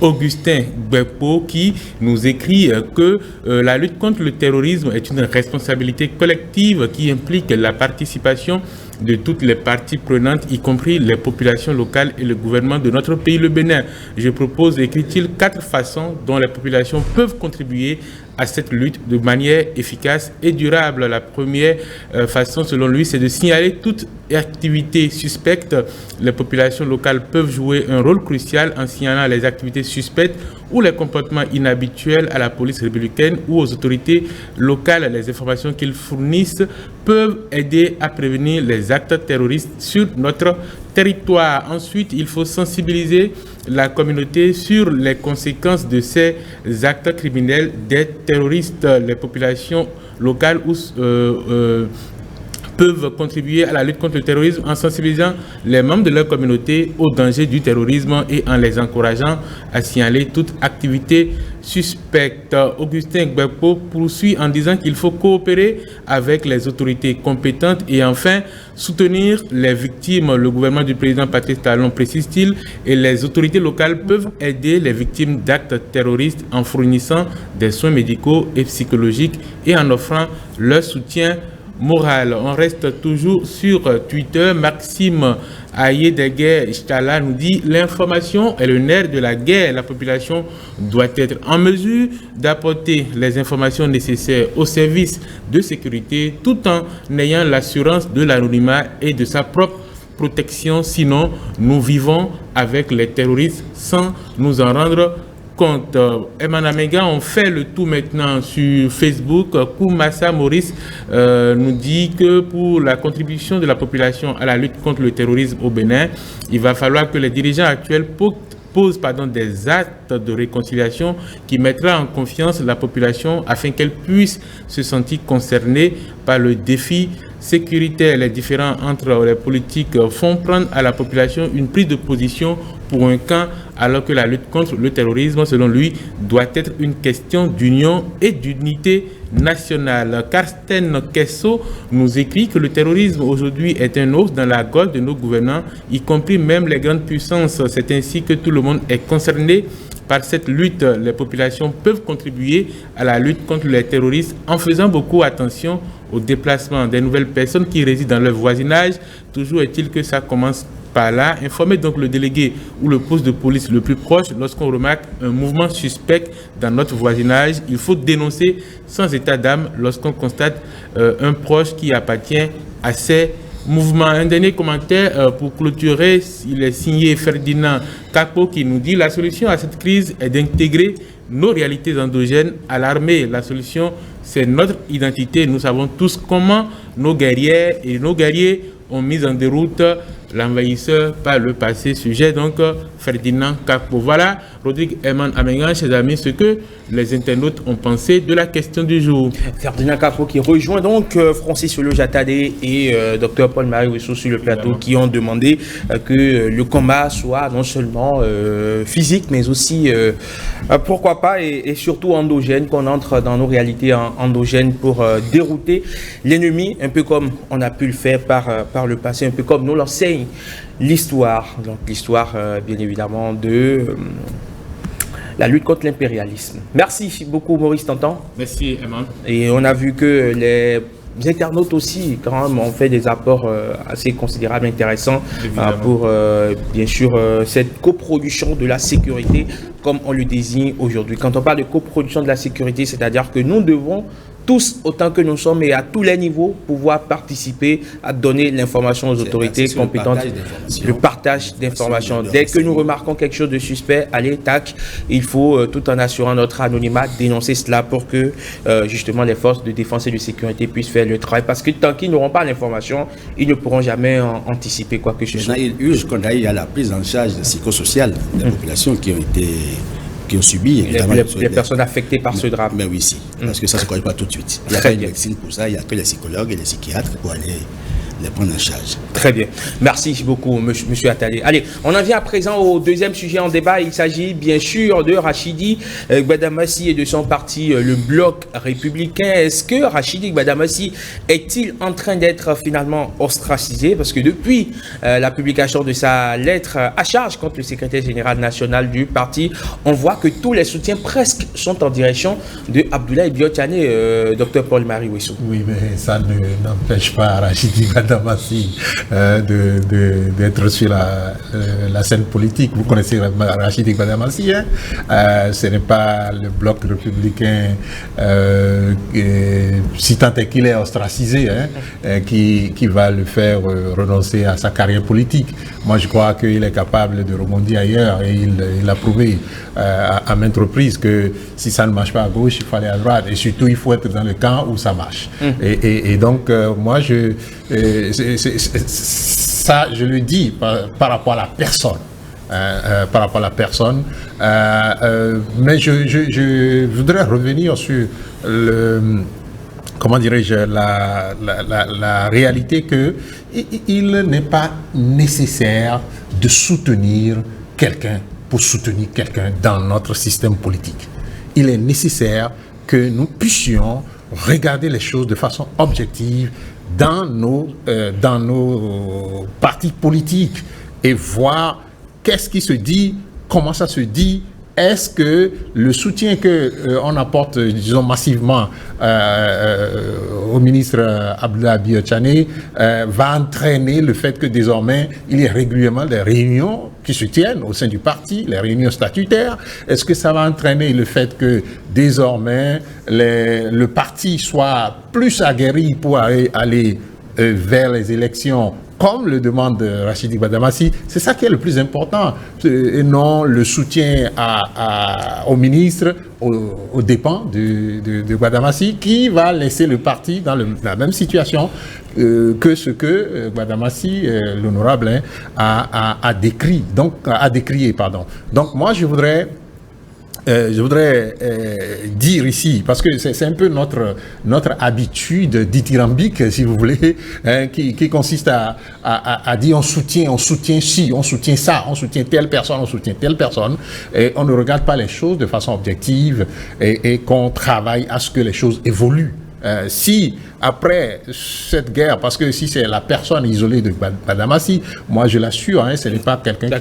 Augustin Gbekpo qui nous écrit que la lutte contre le terrorisme est une responsabilité collective qui implique la participation de toutes les parties prenantes, y compris les populations locales et le gouvernement de notre pays, le Bénin. Je propose, écrit-il, 4 façons dont les populations peuvent contribuer à cette lutte de manière efficace et durable. La première façon, selon lui, c'est de signaler toute activité suspecte. Les populations locales peuvent jouer un rôle crucial en signalant les activités suspectes ou les comportements inhabituels à la police républicaine ou aux autorités locales. Les informations qu'ils fournissent peuvent aider à prévenir les actes terroristes sur notre territoire. Ensuite, il faut sensibiliser la communauté sur les conséquences de ces actes criminels des terroristes. Les populations locales peuvent contribuer à la lutte contre le terrorisme en sensibilisant les membres de leur communauté au danger du terrorisme et en les encourageant à signaler toute activité suspecte. Augustin Gbekpo poursuit en disant qu'il faut coopérer avec les autorités compétentes et enfin soutenir les victimes. Le gouvernement du président Patrice Talon, précise-t-il, et les autorités locales peuvent aider les victimes d'actes terroristes en fournissant des soins médicaux et psychologiques et en offrant leur soutien moral. On reste toujours sur Twitter. Maxime Ayedeguer Ishtala nous dit: l'information est le nerf de la guerre. La population doit être en mesure d'apporter les informations nécessaires aux services de sécurité tout en ayant l'assurance de l'anonymat et de sa propre protection. Sinon, nous vivons avec les terroristes sans nous en rendre compte. Herman Amega, on fait le tout maintenant sur Facebook. Koumassa Maurice nous dit que pour la contribution de la population à la lutte contre le terrorisme au Bénin, il va falloir que les dirigeants actuels posent des actes de réconciliation qui mettra en confiance la population afin qu'elle puisse se sentir concernée par le défi sécuritaire. Les différends entre les politiques font prendre à la population une prise de position pour un camp, alors que la lutte contre le terrorisme, selon lui, doit être une question d'union et d'unité nationale. Karsten Kesso nous écrit que le terrorisme aujourd'hui est un os dans la gorge de nos gouvernants, y compris même les grandes puissances. C'est ainsi que tout le monde est concerné par cette lutte. Les populations peuvent contribuer à la lutte contre les terroristes en faisant beaucoup attention au déplacement des nouvelles personnes qui résident dans leur voisinage. Toujours est-il que ça commence par là. Informer donc le délégué ou le poste de police le plus proche lorsqu'on remarque un mouvement suspect dans notre voisinage. Il faut dénoncer sans état d'âme lorsqu'on constate un proche qui appartient à ces mouvements. Un dernier commentaire pour clôturer, il est signé Ferdinand Kakpo qui nous dit: la solution à cette crise est d'intégrer nos réalités endogènes à l'armée. La solution, c'est notre identité. Nous savons tous comment nos guerrières et nos guerriers ont mis en déroute l'envahisseur par le passé. Sujet donc Ferdinand Kakpo. Voilà, Rodrigue Herman Amengan, chers amis, ce que les internautes ont pensé de la question du jour. Ferdinand Kakpo qui rejoint donc Francis Olo-Jatade et Dr Paul-Marie Wessou sur le plateau, qui ont demandé que le combat soit non seulement physique mais aussi pourquoi pas et surtout endogène, qu'on entre dans nos réalités endogènes pour dérouter l'ennemi, un peu comme on a pu le faire par le passé, un peu comme nous l'enseigne l'histoire. Donc l'histoire bien évidemment de la lutte contre l'impérialisme. Merci beaucoup Maurice Tantan. Merci Herman. Et on a vu que les internautes aussi quand même ont fait des apports assez considérables, intéressants pour bien sûr cette coproduction de la sécurité comme on le désigne aujourd'hui. Quand on parle de coproduction de la sécurité, c'est-à-dire que nous devons tous, autant que nous sommes et à tous les niveaux, pouvoir participer à donner l'information aux autorités compétentes. Le partage d'informations. Dès que nous remarquons quelque chose de suspect, allez, tac, il faut, tout en assurant notre anonymat, dénoncer cela pour que justement les forces de défense et de sécurité puissent faire le travail. Parce que tant qu'ils n'auront pas l'information, ils ne pourront jamais anticiper quoi que ce soit. Il y a la prise en charge psychosociale des populations qui ont subi les personnes affectées par ce drame. Mais oui, si, parce que ça ne se corrige pas tout de suite. Il n'y a pas une médecine pour ça, il n'y a que les psychologues et les psychiatres pour aller les prendre en charge. Très bien. Merci beaucoup, monsieur Attali. Allez, on en vient à présent au deuxième sujet en débat. Il s'agit bien sûr de Rachidi Gbadamassi et de son parti, le Bloc républicain. Est-ce que Rachidi Gbadamassi est-il en train d'être finalement ostracisé? Parce que depuis la publication de sa lettre à charge contre le secrétaire général national du parti, on voit que tous les soutiens presque sont en direction de Abdoulaye Biotane, docteur Paul-Marie Wissou. Oui, mais ça n'empêche pas Rachidi Gbadamassi d'être sur la scène politique. Vous connaissez Rachidi Gbadamassi, hein? Ce n'est pas le Bloc républicain, si tant est qu'il est ostracisé, hein, qui va le faire renoncer à sa carrière politique. Moi, je crois qu'il est capable de rebondir ailleurs et il a prouvé à maintes reprises que si ça ne marche pas à gauche, il faut aller à droite. Et surtout, il faut être dans le camp où ça marche. Et donc, moi, ça, je le dis par rapport à la personne. Par rapport à la personne. Mais je voudrais revenir sur comment dirais-je, la réalité que il n'est pas nécessaire de soutenir quelqu'un pour soutenir quelqu'un dans notre système politique. Il est nécessaire que nous puissions regarder les choses de façon objective dans nos partis politiques et voir qu'est-ce qui se dit, comment ça se dit. Est-ce que le soutien qu'on apporte, disons, massivement au ministre Abdoulaye Biotane va entraîner le fait que désormais, il y ait régulièrement des réunions qui se tiennent au sein du parti, les réunions statutaires? Est-ce que ça va entraîner le fait que désormais, le parti soit plus aguerri pour aller vers les élections comme le demande Rachidi Gbadamassi? C'est ça qui est le plus important, et non le soutien au ministre, aux dépens de Gbadamassi, qui va laisser le parti dans la même situation que ce que Gbadamassi, l'honorable, a décrié. Donc moi, je voudrais dire ici, parce que c'est un peu notre habitude dithyrambique, si vous voulez, hein, qui consiste à dire on soutient ci, on soutient ça, on soutient telle personne, et on ne regarde pas les choses de façon objective et qu'on travaille à ce que les choses évoluent. Si après cette guerre, parce que si c'est la personne isolée de Gbadamassi, moi je l'assure, hein, ce n'est pas quelqu'un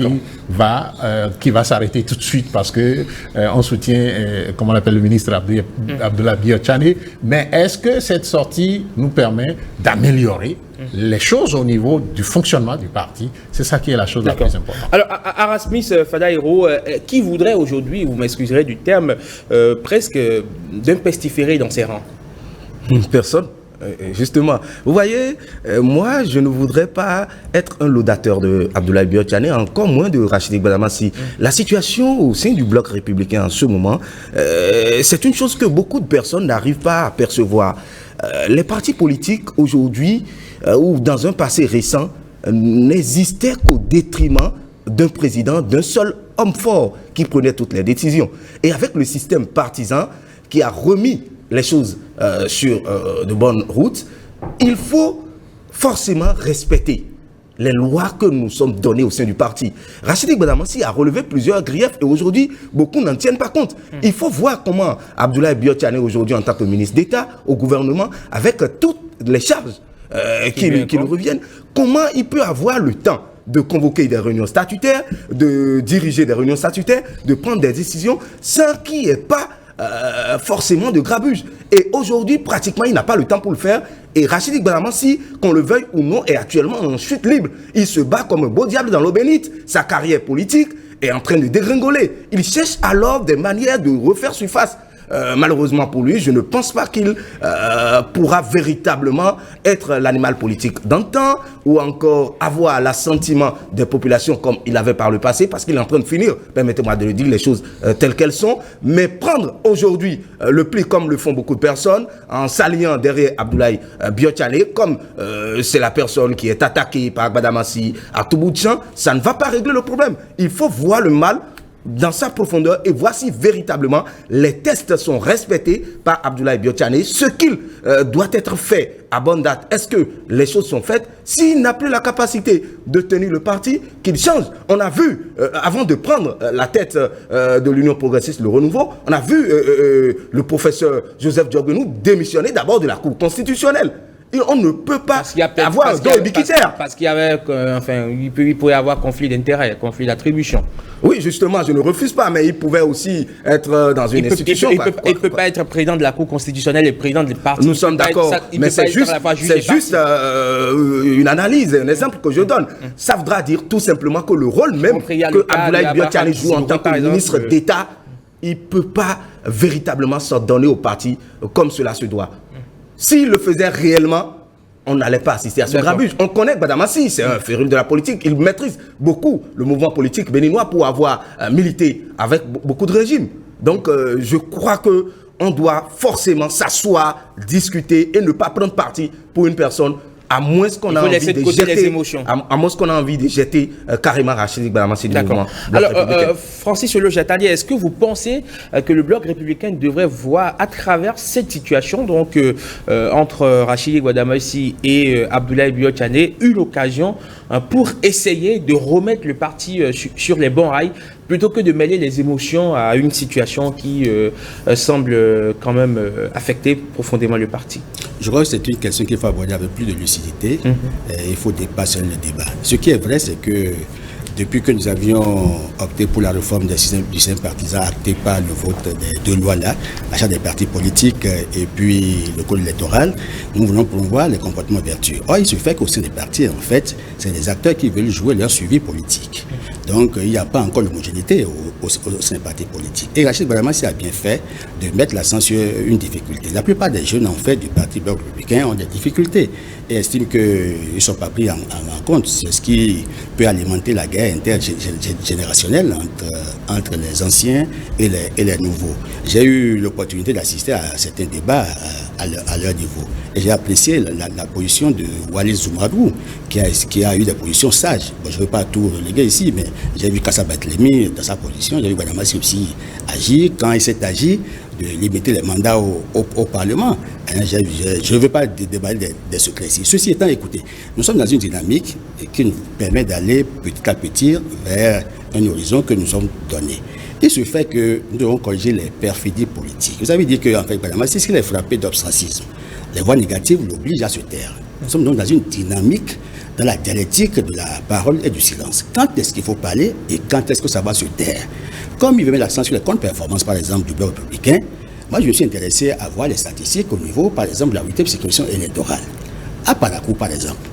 qui va s'arrêter tout de suite parce que on soutient, comment on appelle, le ministre Abdoulaye Biotane. Mais est-ce que cette sortie nous permet d'améliorer les choses au niveau du fonctionnement du parti? C'est ça qui est la chose la plus importante. Alors, Arasmis Fadaïro, qui voudrait aujourd'hui, vous m'excuserez du terme, presque d'un pestiféré dans ses rangs? Personne. Justement, vous voyez, moi je ne voudrais pas être un laudateur de Abdoulaye Biotane, encore moins de Rachidi Gbadamassi. La situation au sein du Bloc républicain en ce moment, c'est une chose que beaucoup de personnes n'arrivent pas à percevoir. Les partis politiques aujourd'hui, ou dans un passé récent, n'existaient qu'au détriment d'un président, d'un seul homme fort qui prenait toutes les décisions. Et avec le système partisan qui a remis les choses sur de bonnes routes, il faut forcément respecter les lois que nous sommes données au sein du parti. Rachidi Gbadamassi a relevé plusieurs griefs et aujourd'hui, beaucoup n'en tiennent pas compte. Il faut voir comment Abdoulaye Biotane aujourd'hui, en tant que ministre d'État au gouvernement, avec toutes les charges qui lui reviennent, comment il peut avoir le temps de convoquer des réunions statutaires, de diriger des réunions statutaires, de prendre des décisions sans qu'il n'y ait pas forcément de grabuge. Et aujourd'hui, pratiquement, il n'a pas le temps pour le faire. Et Rachidi Gbadamassi, qu'on le veuille ou non, est actuellement en chute libre. Il se bat comme un beau diable dans l'eau bénite. Sa carrière politique est en train de dégringoler. Il cherche alors des manières de refaire surface. Malheureusement pour lui, je ne pense pas qu'il pourra véritablement être l'animal politique d'antan ou encore avoir l'assentiment des populations comme il avait par le passé, parce qu'il est en train de finir, permettez-moi de le dire, les choses telles qu'elles sont, mais prendre aujourd'hui le pli comme le font beaucoup de personnes, en s'alliant derrière Abdoulaye Biotane, comme c'est la personne qui est attaquée par Gbadamassi à tout bout de champ, ça ne va pas régler le problème. Il faut voir le mal dans sa profondeur et voir si véritablement les tests sont respectés par Abdoulaye Biotchane, ce qu'il doit être fait à bonne date. Est-ce que les choses sont faites? S'il n'a plus la capacité de tenir le parti, qu'il change. On a vu, avant de prendre la tête de l'Union progressiste, le renouveau, on a vu le professeur Joseph Diogbenou démissionner d'abord de la Cour constitutionnelle. Et on ne peut pas avoir un don ubiquitaire. Parce qu'il y avait, il pouvait y avoir conflit d'intérêts, conflit d'attribution. Oui, justement, je ne refuse pas, mais il pouvait aussi être dans une institution. Il ne peut pas être président de la Cour constitutionnelle et président du parti. Nous sommes d'accord, mais c'est juste une analyse, un exemple que je donne. Ça voudra dire tout simplement que le rôle même que Abdoulaye Biotchane joue en tant que ministre d'État, il ne peut pas véritablement s'ordonner au parti comme cela se doit. S'il le faisait réellement, on n'allait pas assister à ce grabuge. On connaît Gbadamassi, c'est un féru de la politique. Il maîtrise beaucoup le mouvement politique béninois pour avoir milité avec beaucoup de régimes. Donc, je crois qu'on doit forcément s'asseoir, discuter et ne pas prendre parti pour une personne, à moins qu'on a envie de jeter, à moins qu'on a envie de jeter carrément Rachid Gbadamassi du mouvement. Alors, Francis Olo-Jatali, est-ce que vous pensez que le bloc républicain devrait voir à travers cette situation, donc entre Rachid Gbadamassi et Abdoulaye Biotchane, eu l'occasion pour essayer de remettre le parti sur les bons rails, plutôt que de mêler les émotions à une situation qui semble quand même affecter profondément le parti? Je crois que c'est une question qu'il faut aborder avec plus de lucidité. Il faut dépasser le débat. Ce qui est vrai, c'est que depuis que nous avions opté pour la réforme du système partisan acté par le vote des deux lois-là, l'achat des partis politiques et puis le code électoral, nous voulons promouvoir les comportements vertueux. Or, il se fait qu'au sein des partis, en fait, c'est les acteurs qui veulent jouer leur suivi politique. Donc, il n'y a pas encore l'homogénéité au sein des partis politiques. Et Rachid Gbadamassi a bien fait de mettre l'accent sur une difficulté. La plupart des jeunes, en fait, du Parti bloc républicain ont des difficultés et estiment qu'ils ne sont pas pris en compte. C'est ce qui peut alimenter la guerre intergénérationnelle entre les anciens et les nouveaux. J'ai eu l'opportunité d'assister à certains débats à leur niveau. Et j'ai apprécié la position de Walid Zoumarou, qui a eu des positions sages. Bon, je ne veux pas tout reléguer ici, mais j'ai vu Kassa Batlemi dans sa position, j'ai vu Gbadamassi aussi agir. Quand il s'est agi de limiter les mandats au Parlement, je ne veux pas déballer des secrets ici. Ceci étant, écoutez, nous sommes dans une dynamique qui nous permet d'aller petit à petit vers un horizon que nous sommes donnés. Il se fait que nous devons corriger les perfidies politiques. Vous avez dit qu'en fait, Gbadamassi, s'il est frappé d'ostracisme, les voix négatives l'obligent à se taire. Nous sommes donc dans une dynamique, dans la dialectique de la parole et du silence. Quand est-ce qu'il faut parler et quand est-ce que ça va se taire? Comme il veut mettre l'accent sur les comptes performances, par exemple, du bloc républicain, moi je me suis intéressé à voir les statistiques au niveau, par exemple, de la 8e circonscription électorale. À Parakou, par exemple,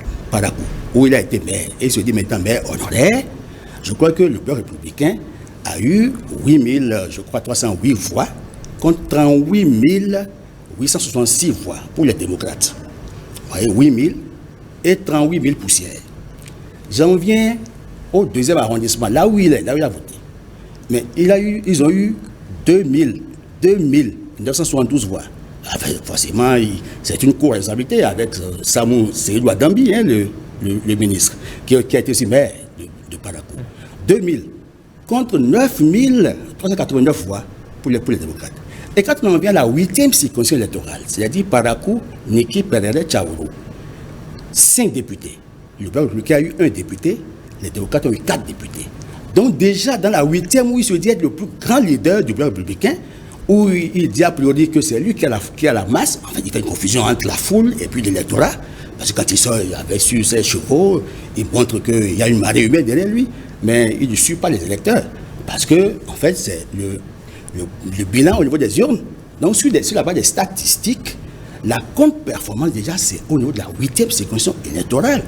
où il a été maire, et il se dit maintenant maire honoraire, je crois que le bloc républicain a eu 308 voix contre 38 866 voix pour les démocrates. Vous voyez, 8 000 et 38 000 poussières. J'en viens au deuxième arrondissement, là où il a voté. Mais ils ont eu 2972 voix. Enfin, forcément, c'est une co-responsabilité avec Samou Seydou Adambi, hein, le ministre, qui a été aussi maire de Parakou. 2000 contre 9389 voix pour les démocrates. Et quand on vient à la 8e circonscription électorale, c'est-à-dire Parakou, Niki, Perere, Tchaourou, 5 députés. Le bloc républicain a eu 1 député, les démocrates ont eu 4 députés. Donc déjà dans la 8e, où il se dit être le plus grand leader du bloc républicain, où il dit a priori que c'est lui qui a la masse, en fait il fait une confusion entre la foule et puis l'électorat, parce que quand il sort avec sur ses chevaux, il montre qu'il y a une marée humaine derrière lui, mais il ne suit pas les électeurs, parce que en fait c'est le bilan au niveau des urnes. Donc sur la base des statistiques, la contre-performance déjà c'est au niveau de la 8e circonscription électorale.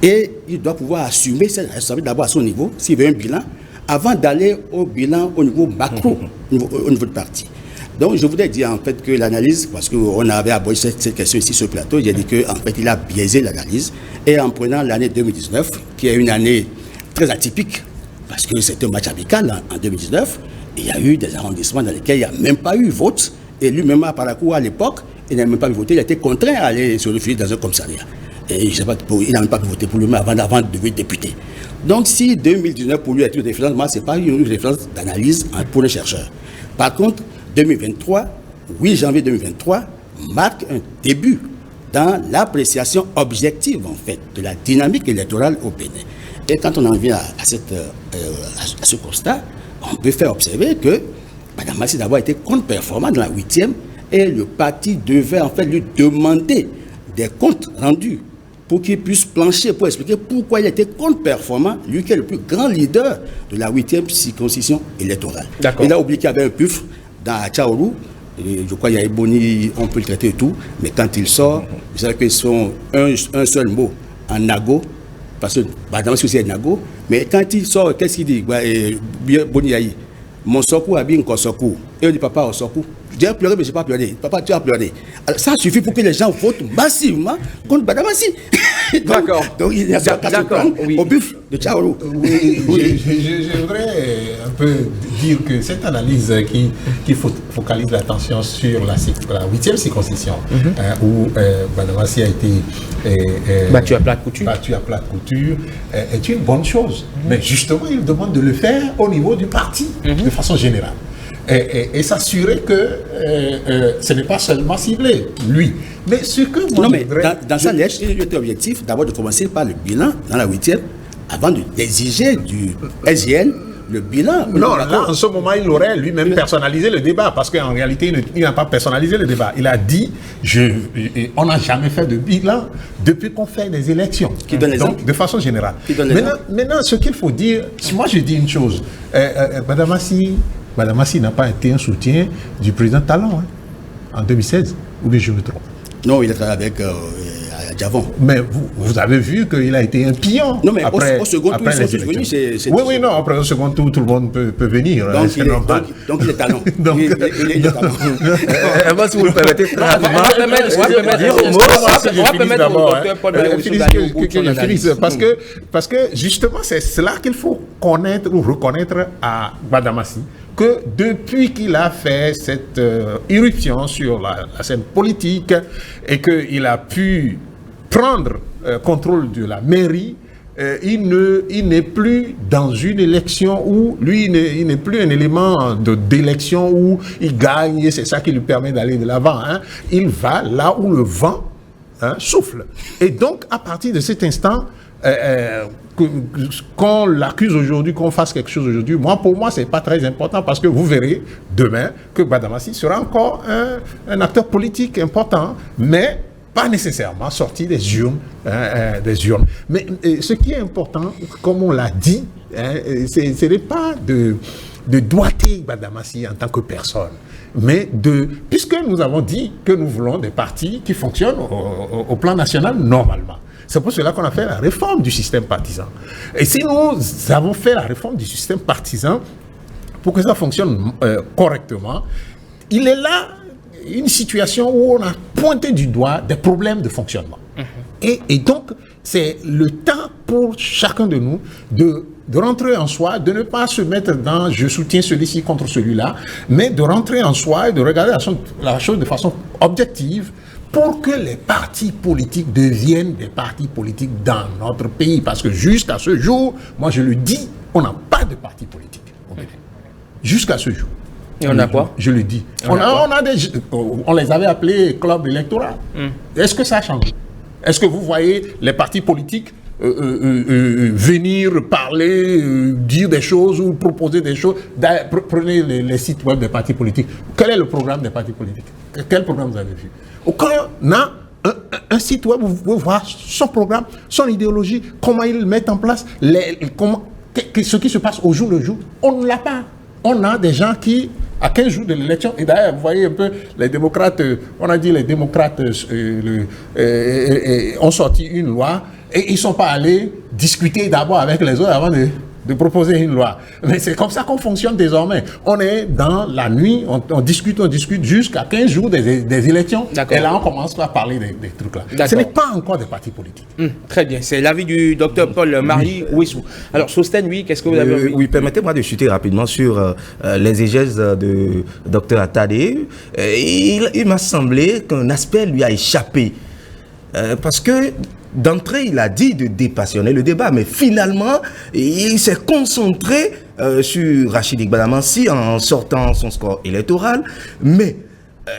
Et il doit pouvoir assumer cette responsabilité d'abord à son niveau, s'il veut un bilan, avant d'aller au bilan au niveau macro, au niveau du parti. Donc je voudrais dire en fait que l'analyse, parce qu'on avait abordé cette question ici sur le plateau, j'ai dit qu'en fait il a biaisé l'analyse, et en prenant l'année 2019, qui est une année très atypique, parce que c'était un match amical en 2019, il y a eu des arrondissements dans lesquels il n'y a même pas eu vote, et lui-même à Parakou à l'époque, il n'a même pas pu voter, il a été contraint à aller se réfugier dans un commissariat. Et je sais pas, il n'a même pas pu voter pour lui-même avant de devenir député. Donc si 2019 pour lui est une référence, moi, ce n'est pas une référence d'analyse pour les chercheurs. Par contre, 2023, 8 janvier 2023, marque un début dans l'appréciation objective, en fait, de la dynamique électorale au Bénin. Et quand on en vient à ce constat, on peut faire observer que Mme Massi d'abord été contre-performant dans la 8e et le parti devait en fait lui demander des comptes rendus pour qu'il puisse plancher, pour expliquer pourquoi il était contre-performant, lui qui est le plus grand leader de la 8e circonscription électorale. Il a oublié qu'il y avait un PUF dans Tchaourou, je crois qu'il y a Eboni, on peut le traiter et tout, mais quand il sort, vous savez qu'ils sont un seul mot en nago, parce que Mme Massi aussi est nago, mais quand il sort, qu'est-ce qu'il dit Boni Yahi, mon sokou a bien sokou. Et on dit papa au sokou. J'ai pleuré, mais je n'ai pas pleuré. Papa, tu as pleuré. Alors, ça suffit pour que les gens votent massivement contre Mme Massi. D'accord. Donc il y a au buff de Tchaourou. Je voudrais un peu dire que cette analyse qui focalise l'attention sur la 8e circonscription, où Mme Massi a été battu à plat de couture, est une bonne chose. Mais justement, il demande de le faire au niveau du parti, de façon générale. Et s'assurer que ce n'est pas seulement ciblé, lui. Mais ce que moi... Non, mais dans sa lettre, il était objectif d'abord de commencer par le bilan dans la 8e, avant d'exiger du SGN le bilan. Non, là, en ce moment, il aurait lui-même personnalisé le débat, parce qu'en réalité, il n'a pas personnalisé le débat. Il a dit, on n'a jamais fait de bilan depuis qu'on fait des élections. Qui donne l'exemple? Donc, de façon générale. Maintenant, ce qu'il faut dire, moi je dis une chose, Mme Massi n'a pas été un soutien du président Talon en 2016, ou bien je me trompe? Non, il a travaillé avec Javon. Mais vous avez vu qu'il a été un pion. Non, mais après, au second tour, ils sont venus. Oui, non, après au second tour, tout le monde peut venir. Donc, il est talent. Il est talent. Moi, si vous le permettez, parce que justement, c'est cela qu'il faut connaître ou reconnaître à Mme Massi, que depuis qu'il a fait cette irruption sur la scène politique et qu'il a pu prendre contrôle de la mairie, il n'est plus dans une élection où lui, il n'est plus un élément d'élection où il gagne et c'est ça qui lui permet d'aller de l'avant. Il va là où le vent souffle. Et donc, à partir de cet instant, qu'on l'accuse aujourd'hui, qu'on fasse quelque chose aujourd'hui, pour moi, c'est pas très important parce que vous verrez demain que Mme Massi sera encore un acteur politique important, mais pas nécessairement sorti des urnes. Mais ce qui est important, comme on l'a dit, ce n'est pas de doigter Mme Massi en tant que personne, mais puisque nous avons dit que nous voulons des partis qui fonctionnent au plan national normalement. C'est pour cela qu'on a fait la réforme du système partisan. Et si nous avons fait la réforme du système partisan pour que ça fonctionne correctement, il est là une situation où on a pointé du doigt des problèmes de fonctionnement. Et donc, c'est le temps pour chacun de nous de rentrer en soi, de ne pas se mettre dans « je soutiens celui-ci contre celui-là », mais de rentrer en soi et de regarder la chose de façon objective, pour que les partis politiques deviennent des partis politiques dans notre pays. Parce que jusqu'à ce jour, moi je le dis, on n'a pas de parti politique au Bénin. Jusqu'à ce jour. Et on a quoi? Je le dis. On les avait appelés clubs électoraux. Est-ce que ça change? Est-ce que vous voyez les partis politiques venir parler, dire des choses ou proposer des choses? Prenez les sites web des partis politiques. Quel est le programme des partis politiques? Quel programme vous avez vu? Quand on a un site web, vous pouvez voir son programme, son idéologie, comment ils le mettent en place, ce qui se passe au jour le jour. On ne l'a pas. On a des gens qui, à 15 jours de l'élection, et d'ailleurs, vous voyez un peu, les démocrates, on a dit les démocrates ont sorti une loi et ils ne sont pas allés discuter d'abord avec les autres avant de proposer une loi. Mais c'est comme ça qu'on fonctionne désormais. On est dans la nuit, on discute jusqu'à 15 jours des élections. Et là, on commence à parler des trucs là. Ce n'est pas encore des partis politiques. Très bien. C'est l'avis du docteur Paul-Marie Ouissou. Alors, Sosten, oui, qu'est-ce que vous avez envie? Oui, permettez-moi de chuter rapidement sur l'exégèse de docteur Attadé. Il m'a semblé qu'un aspect lui a échappé. parce que d'entrée, il a dit de dépassionner le débat, mais finalement, il s'est concentré sur Rachid Iqbal Amansi en sortant son score électoral, mais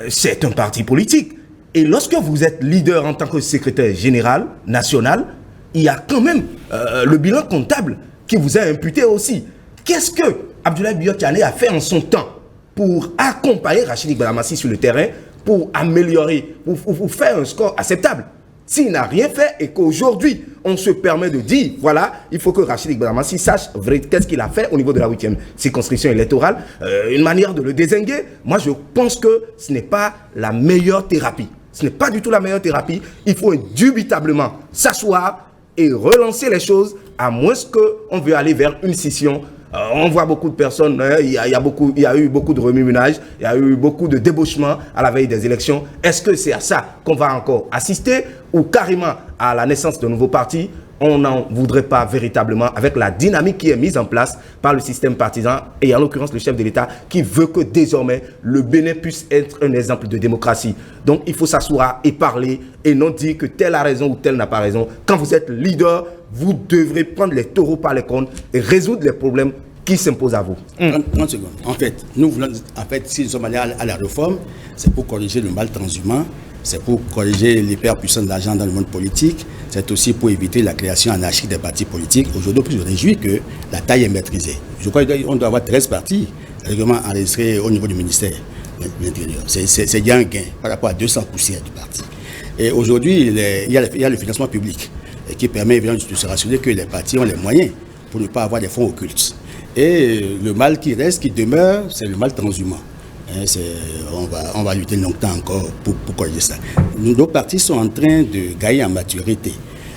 c'est un parti politique. Et lorsque vous êtes leader en tant que secrétaire général national, il y a quand même le bilan comptable qui vous est imputé aussi. Qu'est-ce que Abdoulaye Biot Diané a fait en son temps pour accompagner Rachid Iqbal Amansi sur le terrain, pour améliorer, pour faire un score acceptable? S'il n'a rien fait et qu'aujourd'hui, on se permet de dire, voilà, il faut que Rachid Iqbal Amansi sache qu'est-ce qu'il a fait au niveau de la 8e circonscription électorale, une manière de le dézinguer, moi je pense que ce n'est pas la meilleure thérapie. Ce n'est pas du tout la meilleure thérapie. Il faut indubitablement s'asseoir et relancer les choses, à moins qu'on veut aller vers une scission. On voit beaucoup de personnes, il y a eu beaucoup de remue-ménage, il y a eu beaucoup de débauchements à la veille des élections. Est-ce que c'est à ça qu'on va encore assister, ou carrément à la naissance de nouveaux partis? On n'en voudrait pas véritablement, avec la dynamique qui est mise en place par le système partisan, et en l'occurrence le chef de l'État, qui veut que désormais le Bénin puisse être un exemple de démocratie. Donc il faut s'asseoir et parler, et non dire que tel a raison ou tel n'a pas raison. Quand vous êtes leader, vous devrez prendre les taureaux par les cornes et résoudre les problèmes qui s'imposent à vous. 30 secondes. En fait, nous voulons, si nous sommes allés à la réforme, c'est pour corriger le mal transhumant, c'est pour corriger l'hyperpuissance de l'argent dans le monde politique, c'est aussi pour éviter la création anarchique des partis politiques. Aujourd'hui, je me réjouis que la taille est maîtrisée. Je crois qu'on doit avoir 13 partis règlement enregistrés au niveau du ministère de l'Intérieur. C'est bien un gain par rapport à 200 poussières du parti. Et aujourd'hui, il y a le financement public qui permet évidemment de se rassurer que les partis ont les moyens pour ne pas avoir des fonds occultes. Et le mal qui reste, qui demeure, c'est le mal transhumant. On va lutter longtemps encore pour corriger ça. Nos partis sont en train de gagner en maturité.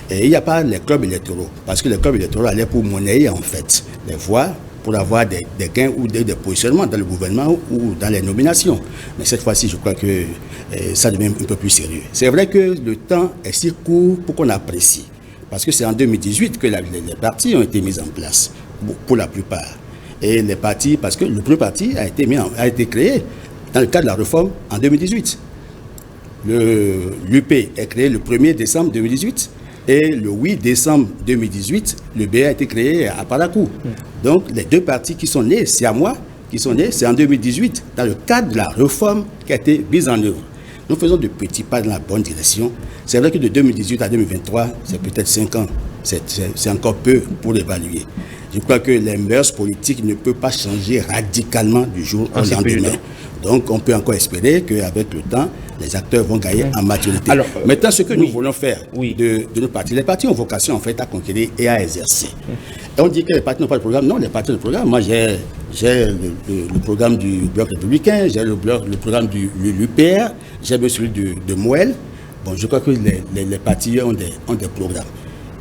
Et il n'y a pas les clubs électoraux, parce que les clubs électoraux allaient pour monnayer en fait les voix, pour avoir des gains ou des positionnements dans le gouvernement ou dans les nominations. Mais cette fois-ci, je crois que ça devient un peu plus sérieux. C'est vrai que le temps est si court pour qu'on apprécie. Parce que c'est en 2018 que les partis ont été mis en place, pour la plupart. Et les partis, parce que le premier parti a été créé dans le cadre de la réforme en 2018. L'UP est créé le 1er décembre 2018 et le 8 décembre 2018, le BA a été créé à Parakou. Donc les deux partis qui sont nés, c'est à moi, qui sont nés, c'est en 2018, dans le cadre de la réforme qui a été mise en œuvre. Nous faisons de petits pas dans la bonne direction. C'est vrai que de 2018 à 2023, c'est peut-être 5 ans. C'est encore peu pour évaluer. Je crois que les mœurs politiques ne peuvent pas changer radicalement du jour au lendemain. Donc, on peut encore espérer qu'avec le temps, les acteurs vont gagner en maturité. Alors, maintenant, ce que nous voulons faire de nos partis, les partis ont vocation en fait à conquérir et à exercer. Et on dit que les partis n'ont pas de programme. Non, les partis ont le programme. Moi, j'ai le programme du Bloc républicain, j'ai le programme du l'UPR, j'ai même celui de Moël. Bon, je crois que les partis ont des programmes.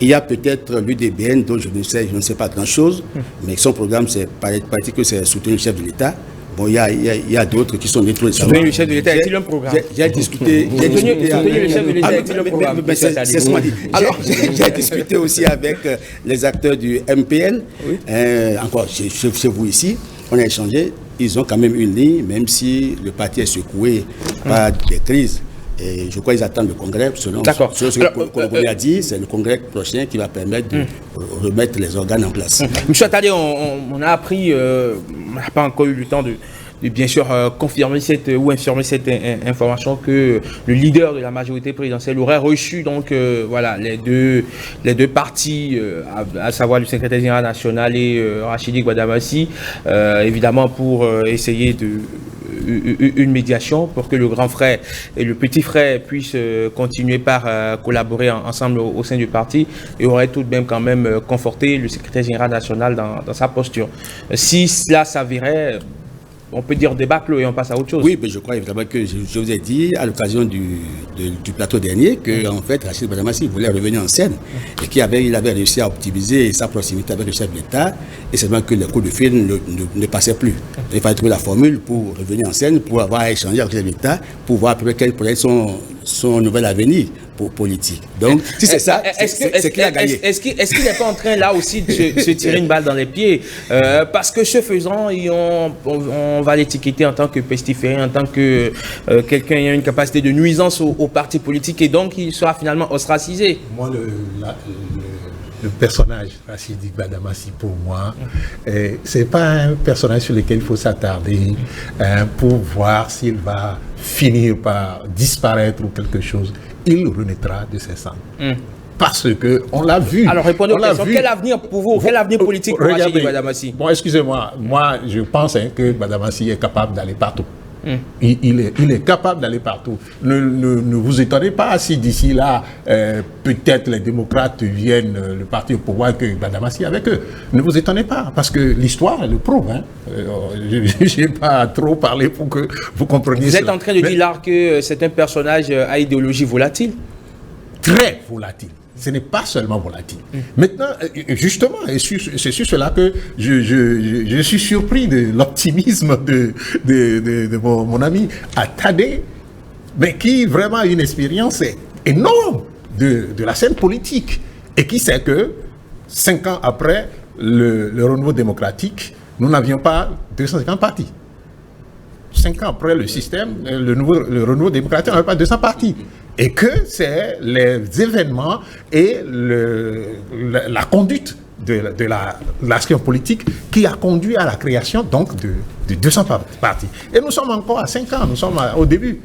Il y a peut-être l'UDBN dont je ne sais pas grand-chose, mais son programme, c'est parti que c'est soutenir le chef de l'État. Bon, il y a d'autres qui sont nés trop récemment. Soutenir le chef de l'État, est-il un programme? J'ai discuté. Soutenir le chef de l'État, est-il un programme? C'est ce qu'on dit. Alors, j'ai discuté aussi avec les acteurs du MPL, encore chez vous ici. On a échangé. Ils ont quand même une ligne, même si le parti est secoué par des crises. Et je crois qu'ils attendent le congrès, selon ce que le congrès a dit, c'est le congrès prochain qui va permettre de remettre les organes en place. Monsieur Attali, on a appris, on n'a pas encore eu le temps de bien sûr confirmer ou infirmer cette information que le leader de la majorité présidentielle aurait reçu donc voilà les deux partis, à savoir le secrétaire général national et Rachid Iqbal Amansi, évidemment pour essayer une médiation pour que le grand frère et le petit frère puissent continuer par collaborer ensemble au sein du parti, et aurait tout de même quand même conforté le secrétaire général national dans sa posture. Si cela s'avérait, on peut dire débâcle et on passe à autre chose. Oui, mais je crois évidemment que je vous ai dit à l'occasion du plateau dernier que en fait Rachid Iqbal Amansi voulait revenir en scène et qu'il avait réussi à optimiser sa proximité avec le chef de l'État, et c'est vraiment que les coups de fil ne passaient plus. Il fallait trouver la formule pour revenir en scène, pour avoir échangé avec le chef de l'État, pour voir à peu près quel pourrait être son nouvel avenir politique. Donc, si c'est ça, c'est qu'il a gagné. Est-ce qu'il n'est pas en train là aussi de se tirer une balle dans les pieds parce que ce faisant, on va l'étiqueter en tant que pestiféré, en tant que quelqu'un ayant une capacité de nuisance au parti politique et donc il sera finalement ostracisé. Moi, le personnage Rachidi Gbadamassi, pour moi, c'est pas un personnage sur lequel il faut s'attarder pour voir s'il va finir par disparaître ou quelque chose. Il renaîtra de ses cendres. Parce que on l'a vu. Alors répondez aux questions. Quel avenir pour vous? Quel avenir politique pour Rachidi Gbadamassi? Bon, excusez-moi. Moi, je pense que Gbadamassi est capable d'aller partout. Il est capable d'aller partout. Ne vous étonnez pas si d'ici là, peut-être les démocrates viennent, le parti au pouvoir, que Gbadamassi avec eux. Ne vous étonnez pas, parce que l'histoire le prouve. Je n'ai pas trop parlé pour que vous compreniez Vous êtes en train de dire là que c'est un personnage à idéologie volatile? Très volatile. Ce n'est pas seulement volatile. Maintenant, justement, et c'est sur cela que je suis surpris de l'optimisme de mon ami Attadé, mais qui vraiment a une expérience énorme de la scène politique et qui sait que 5 ans après le renouveau démocratique, nous n'avions pas 250 partis. 5 ans après le système, le renouveau démocratique, on n'avait pas 200 partis. Et que c'est les événements et la conduite de l'action politique qui a conduit à la création donc de 200 partis. Et nous sommes encore à 5 ans, nous sommes au début.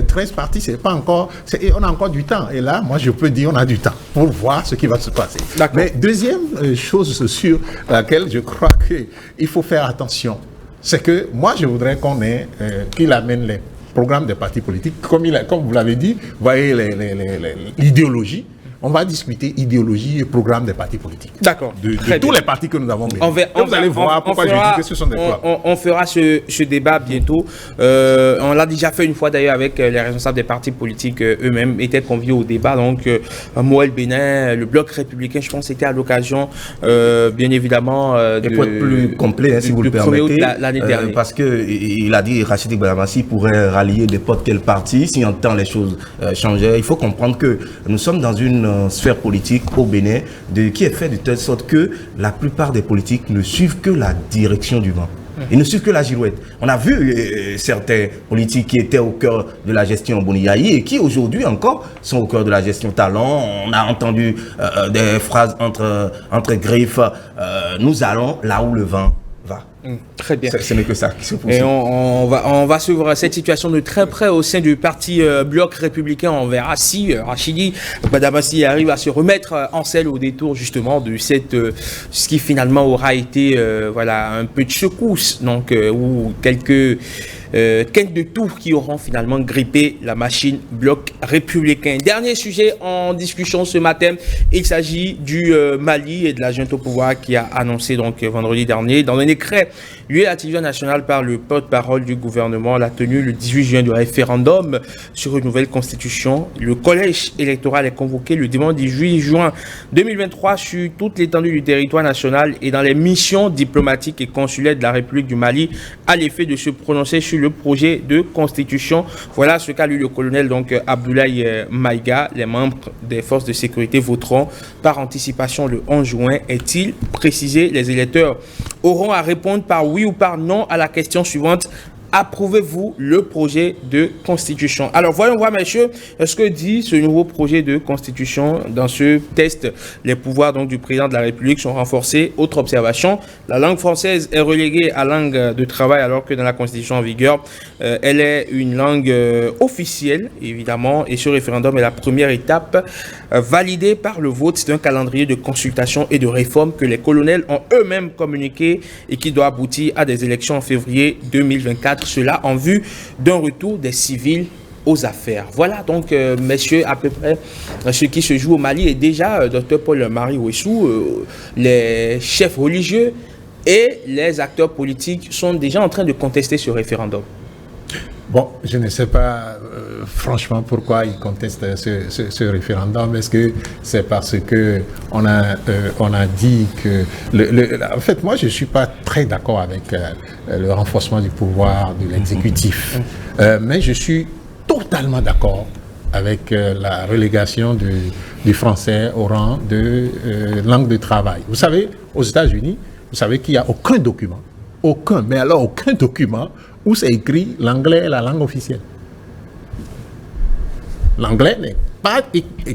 13 partis, c'est pas encore, on a encore du temps. Et là, moi, je peux dire on a du temps pour voir ce qui va se passer. Mais deuxième chose sur laquelle je crois qu'il faut faire attention, c'est que moi, je voudrais qu'il amène les programme des partis politiques, comme vous l'avez dit, vous voyez l'idéologie. On va discuter idéologie et programme des partis politiques. D'accord. De tous les partis que nous avons menés. Vous allez voir pourquoi je dis que ce sont des clubs. On fera ce débat bientôt. On l'a déjà fait une fois d'ailleurs avec les responsables des partis politiques eux-mêmes, étaient conviés au débat. Donc, Moël Bénin, le Bloc républicain, je pense que c'était à l'occasion, bien évidemment, pour être plus complet, si vous le permettez, l'année dernière. parce qu'il a dit Rachidi Gbadamassi pourrait rallier n'importe quel parti si en temps les choses changeaient. Il faut comprendre que nous sommes dans une sphère politique au Bénin qui est faite de telle sorte que la plupart des politiques ne suivent que la direction du vent. Ils ne suivent que la girouette. On a vu certains politiques qui étaient au cœur de la gestion Boniaï et qui aujourd'hui encore sont au cœur de la gestion Talon. On a entendu des phrases entre griffes. Nous allons là où le vent va. Très bien. Ce n'est que ça qui se poursuit. Et on va suivre cette situation de très près au sein du parti Bloc républicain. On verra si Rachidi Gbadamassi arrive à se remettre en selle au détour justement de ce qui finalement aura été un peu de secousse, donc ou quelques de tours qui auront finalement grippé la machine Bloc républicain. Dernier sujet en discussion ce matin, il s'agit du Mali et de la junte au pouvoir qui a annoncé donc vendredi dernier dans un décret lieu à la télévision nationale par le porte-parole du gouvernement la tenue le 18 juin du référendum sur une nouvelle constitution. Le collège électoral est convoqué le dimanche 18 juin 2023 sur toute l'étendue du territoire national et dans les missions diplomatiques et consulaires de la République du Mali à l'effet de se prononcer sur le projet de constitution. Voilà ce qu'a lu le colonel donc Abdoulaye Maïga. Les membres des forces de sécurité voteront par anticipation le 11 juin. Est-il précisé? Les électeurs auront à répondre par oui ou par non à la question suivante. Approuvez-vous le projet de constitution? Alors voyons voir, messieurs, ce que dit ce nouveau projet de constitution. Dans ce test, les pouvoirs donc du président de la République sont renforcés. Autre observation, la langue française est reléguée à langue de travail alors que dans la constitution en vigueur, elle est une langue officielle, évidemment, et ce référendum est la première étape validée par le vote. C'est un calendrier de consultation et de réforme que les colonels ont eux-mêmes communiqué et qui doit aboutir à des élections en février 2024. Cela en vue d'un retour des civils aux affaires. Voilà donc, messieurs, à peu près ce qui se joue au Mali. Et déjà, Dr Paul-Marie Ouessou, les chefs religieux et les acteurs politiques sont déjà en train de contester ce référendum. Bon, je ne sais pas franchement pourquoi ils contestent ce référendum. Est-ce que c'est parce que on a dit que en fait, moi je suis pas très d'accord avec le renforcement du pouvoir de l'exécutif, mais je suis totalement d'accord avec la relégation du français au rang de langue de travail. Vous savez, aux États-Unis, vous savez qu'il n'y a aucun document, aucun document où c'est écrit l'anglais est la langue officielle. L'anglais n'est pas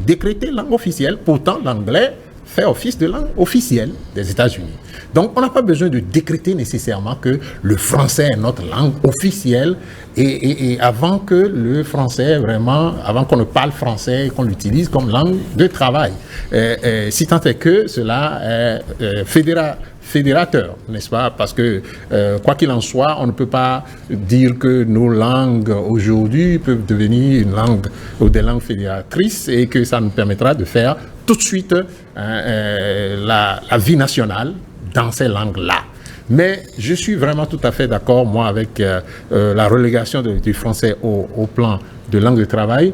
décrété langue officielle, pourtant l'anglais fait office de langue officielle des États-Unis. Donc, on n'a pas besoin de décréter nécessairement que le français est notre langue officielle et avant que le français, vraiment, avant qu'on ne parle français et qu'on l'utilise comme langue de travail. Si tant est que cela est fédérateur, n'est-ce pas? Parce que, quoi qu'il en soit, on ne peut pas dire que nos langues aujourd'hui peuvent devenir une langue ou des langues fédératrices et que ça nous permettra de faire tout de suite la vie nationale dans ces langues-là. Mais je suis vraiment tout à fait d'accord, moi, avec la relégation du français au plan de langue de travail.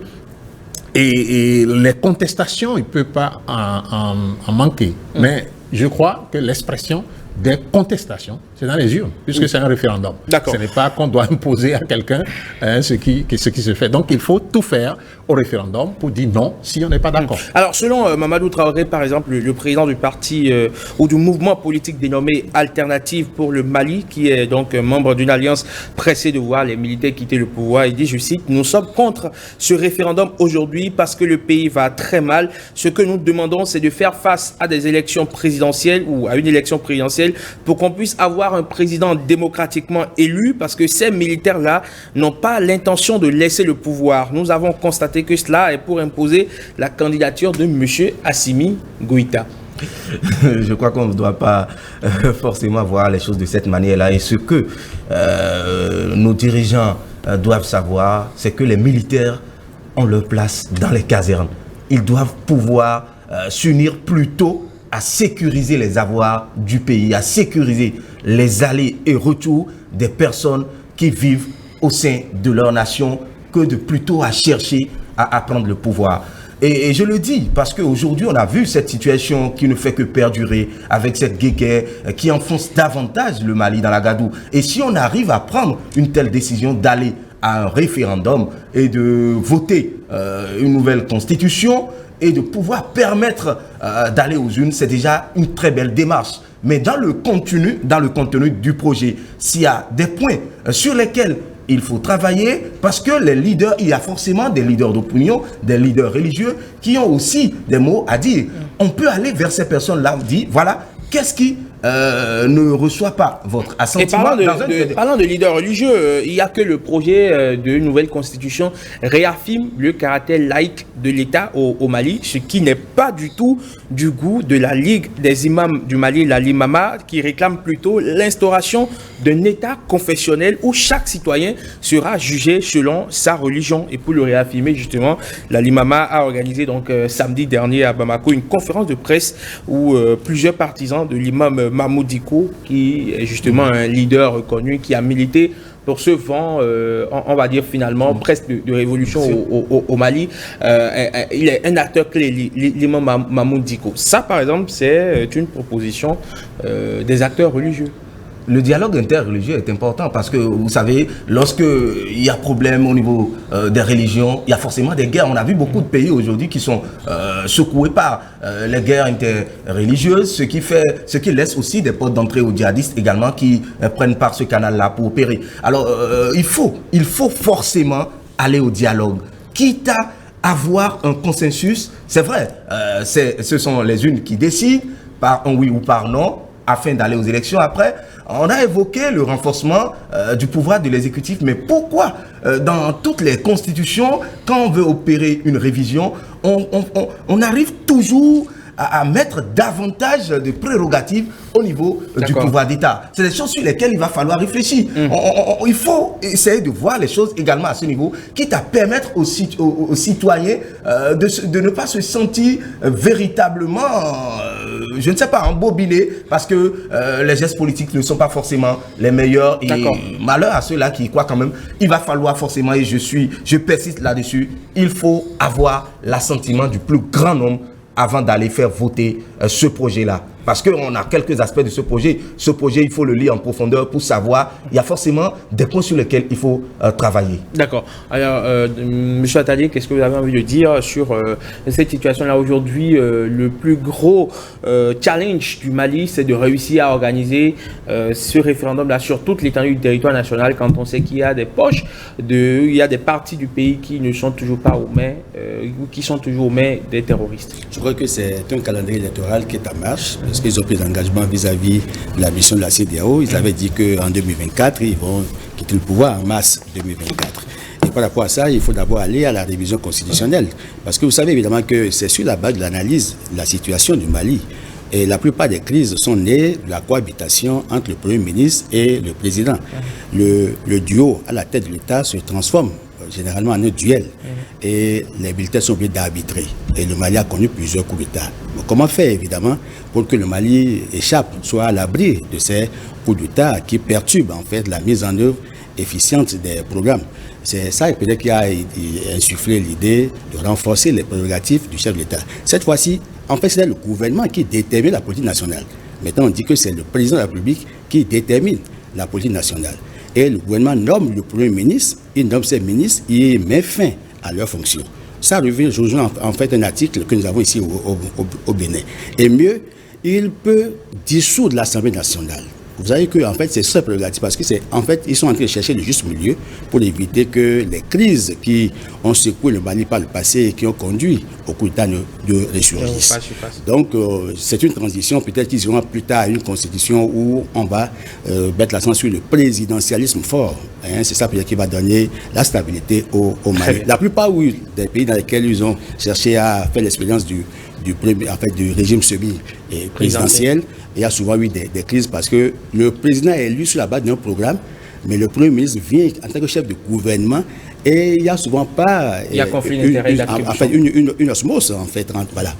Et les contestations, il ne peut pas en manquer. Mais je crois que l'expression des contestations, c'est dans les urnes, puisque c'est un référendum. Ce n'est pas qu'on doit imposer à quelqu'un ce qui se fait. Donc il faut tout faire au référendum pour dire non si on n'est pas d'accord. Alors selon Mamadou Traoré, par exemple, le président du parti ou du mouvement politique dénommé Alternative pour le Mali, qui est donc membre d'une alliance pressée de voir les militaires quitter le pouvoir, il dit, je cite, « Nous sommes contre ce référendum aujourd'hui parce que le pays va très mal. Ce que nous demandons, c'est de faire face à des élections présidentielles ou à une élection présidentielle pour qu'on puisse avoir un président démocratiquement élu, parce que ces militaires-là n'ont pas l'intention de laisser le pouvoir. Nous avons constaté que cela est pour imposer la candidature de M. Assimi Goïta. » Je crois qu'on ne doit pas forcément voir les choses de cette manière-là. Et ce que nos dirigeants doivent savoir, c'est que les militaires ont leur place dans les casernes. Ils doivent pouvoir s'unir plutôt à sécuriser les avoirs du pays, à sécuriser les allers et retours des personnes qui vivent au sein de leur nation, que de plutôt à chercher à prendre le pouvoir. Et je le dis parce qu'aujourd'hui, on a vu cette situation qui ne fait que perdurer avec cette guéguerre qui enfonce davantage le Mali dans la gadoue. Et si on arrive à prendre une telle décision d'aller à un référendum et de voter une nouvelle constitution et de pouvoir permettre d'aller aux urnes, c'est déjà une très belle démarche. Mais dans le contenu du projet, s'il y a des points sur lesquels il faut travailler, parce que les leaders, il y a forcément des leaders d'opinion, des leaders religieux qui ont aussi des mots à dire. On peut aller vers ces personnes-là, dire, voilà, qu'est-ce qui ne reçoit pas votre assentiment. Et parlant de leaders religieux, il n'y a que le projet de nouvelle constitution réaffirme le caractère laïque de l'État au Mali, ce qui n'est pas du tout du goût de la Ligue des imams du Mali, la Limama, qui réclame plutôt l'instauration d'un État confessionnel où chaque citoyen sera jugé selon sa religion. Et pour le réaffirmer, justement, la Limama a organisé donc samedi dernier à Bamako une conférence de presse où plusieurs partisans de l'imam Mahmoud Dicko, qui est justement un leader reconnu, qui a milité pour ce vent, on va dire finalement, presque de révolution au Mali. Il est un acteur clé, l'imam Mahmoud Dicko. Ça, par exemple, c'est une proposition des acteurs religieux. Le dialogue interreligieux est important parce que, vous savez, lorsqu'il y a problème au niveau des religions, il y a forcément des guerres. On a vu beaucoup de pays aujourd'hui qui sont secoués par les guerres interreligieuses, ce qui laisse aussi des portes d'entrée aux djihadistes également qui prennent par ce canal-là pour opérer. Alors, il faut forcément aller au dialogue, quitte à avoir un consensus. C'est vrai, ce sont les unes qui décident par un oui ou par non, afin d'aller aux élections. Après, on a évoqué le renforcement du pouvoir de l'exécutif, mais pourquoi dans toutes les constitutions, quand on veut opérer une révision, on arrive toujours à mettre davantage de prérogatives au niveau du pouvoir d'État. C'est des choses sur lesquelles il va falloir réfléchir. Il faut essayer de voir les choses également à ce niveau, quitte à permettre aux citoyens de ne pas se sentir véritablement, je ne sais pas, embobinés, parce que les gestes politiques ne sont pas forcément les meilleurs. Et malheur à ceux-là qui croient quand même, il va falloir forcément, et je persiste là-dessus, il faut avoir l'assentiment du plus grand nombre avant d'aller faire voter ce projet-là. Parce qu'on a quelques aspects de ce projet. Ce projet, il faut le lire en profondeur pour savoir. Il y a forcément des points sur lesquels il faut travailler. D'accord. Alors, M. Attali, qu'est-ce que vous avez envie de dire sur cette situation-là aujourd'hui? Le plus gros challenge du Mali, c'est de réussir à organiser ce référendum-là sur toute l'étendue du territoire national, quand on sait qu'il y a des poches, il y a des parties du pays qui ne sont toujours pas aux mains, ou qui sont toujours aux mains des terroristes. Je crois que c'est un calendrier électoral qui est en marche, parce qu'ils ont pris l'engagement vis-à-vis de la mission de la CEDEAO. Ils avaient dit qu'en 2024, ils vont quitter le pouvoir en mars 2024. Et par rapport à ça, il faut d'abord aller à la révision constitutionnelle. Parce que vous savez évidemment que c'est sur la base de l'analyse de la situation du Mali. Et la plupart des crises sont nées de la cohabitation entre le Premier ministre et le président. Le duo à la tête de l'État se transforme généralement en un duel. Et les militaires sont obligés d'arbitrer. Et le Mali a connu plusieurs coups d'État. Comment faire, évidemment, pour que le Mali échappe, soit à l'abri de ces coups d'État qui perturbent en fait la mise en œuvre efficiente des programmes? C'est ça peut-être qui a insufflé l'idée de renforcer les prérogatives du chef de l'État. Cette fois-ci, en fait, c'est le gouvernement qui détermine la politique nationale. Maintenant, on dit que c'est le président de la République qui détermine la politique nationale. Et le gouvernement nomme le Premier ministre, il nomme ses ministres, il met fin à leurs fonctions. Ça rejoint en fait un article que nous avons ici au Bénin. Et mieux, il peut dissoudre l'Assemblée nationale. Vous savez que en fait c'est ça prérogative, parce que c'est en fait ils sont en train de chercher le juste milieu pour éviter que les crises qui ont secoué le Mali par le passé et qui ont conduit au coup d'État ne ressurgissent. Donc c'est une transition, peut-être qu'ils auront plus tard une constitution où on va mettre l'accent sur le présidentialisme fort. Hein, c'est ça peut-être qui va donner la stabilité au Mali. La plupart des pays dans lesquels ils ont cherché à faire l'expérience du régime semi-présidentiel, il y a souvent eu des crises parce que le président est élu sur la base d'un programme, mais le Premier ministre vient en tant que chef de gouvernement et il n'y a souvent pas une osmose en fait. Voilà.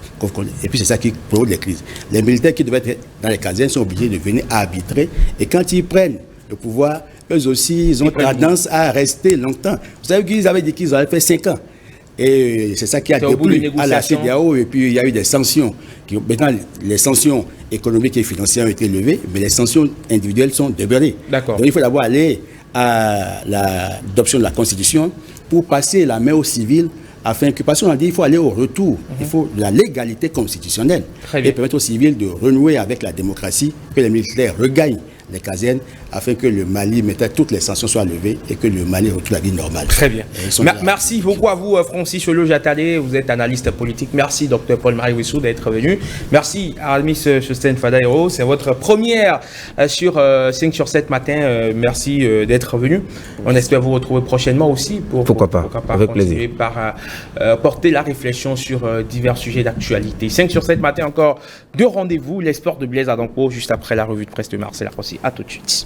Et puis c'est ça qui provoque les crises. Les militaires qui devaient être dans les casernes sont obligés de venir arbitrer et quand ils prennent le pouvoir, eux aussi, ils ont tendance à rester longtemps. Vous savez qu'ils avaient dit qu'ils avaient fait 5 ans. Et c'est ça qui a déplu à la CEDEAO. Et puis il y a eu des sanctions. Maintenant, les sanctions économiques et financières ont été levées, mais les sanctions individuelles sont demeurées. Donc il faut d'abord aller à l'adoption de la Constitution pour passer la main aux civils, afin que, parce qu'on a dit qu'il faut aller au retour, il faut la légalité constitutionnelle et permettre aux civils de renouer avec la démocratie, que les militaires regagnent les casernes, afin que le Mali, toutes les sanctions soient levées et que le Mali retrouve la vie normale. Très bien. Merci beaucoup à vous, Francis Ologe Attali. Vous êtes analyste politique. Merci, Dr Paul-Marie Wissou, d'être venu. Merci, Aramis Sosten Fadaïro. C'est votre première sur 5 sur 7 matin. Merci d'être venu. On espère vous retrouver prochainement aussi. Pourquoi pas, avec plaisir. Par porter la réflexion sur divers sujets d'actualité. 5 sur 7 matin, encore 2 rendez-vous. Les sports de Blaise Adanko, juste après la revue de presse de Marcel Rossi. À tout de suite.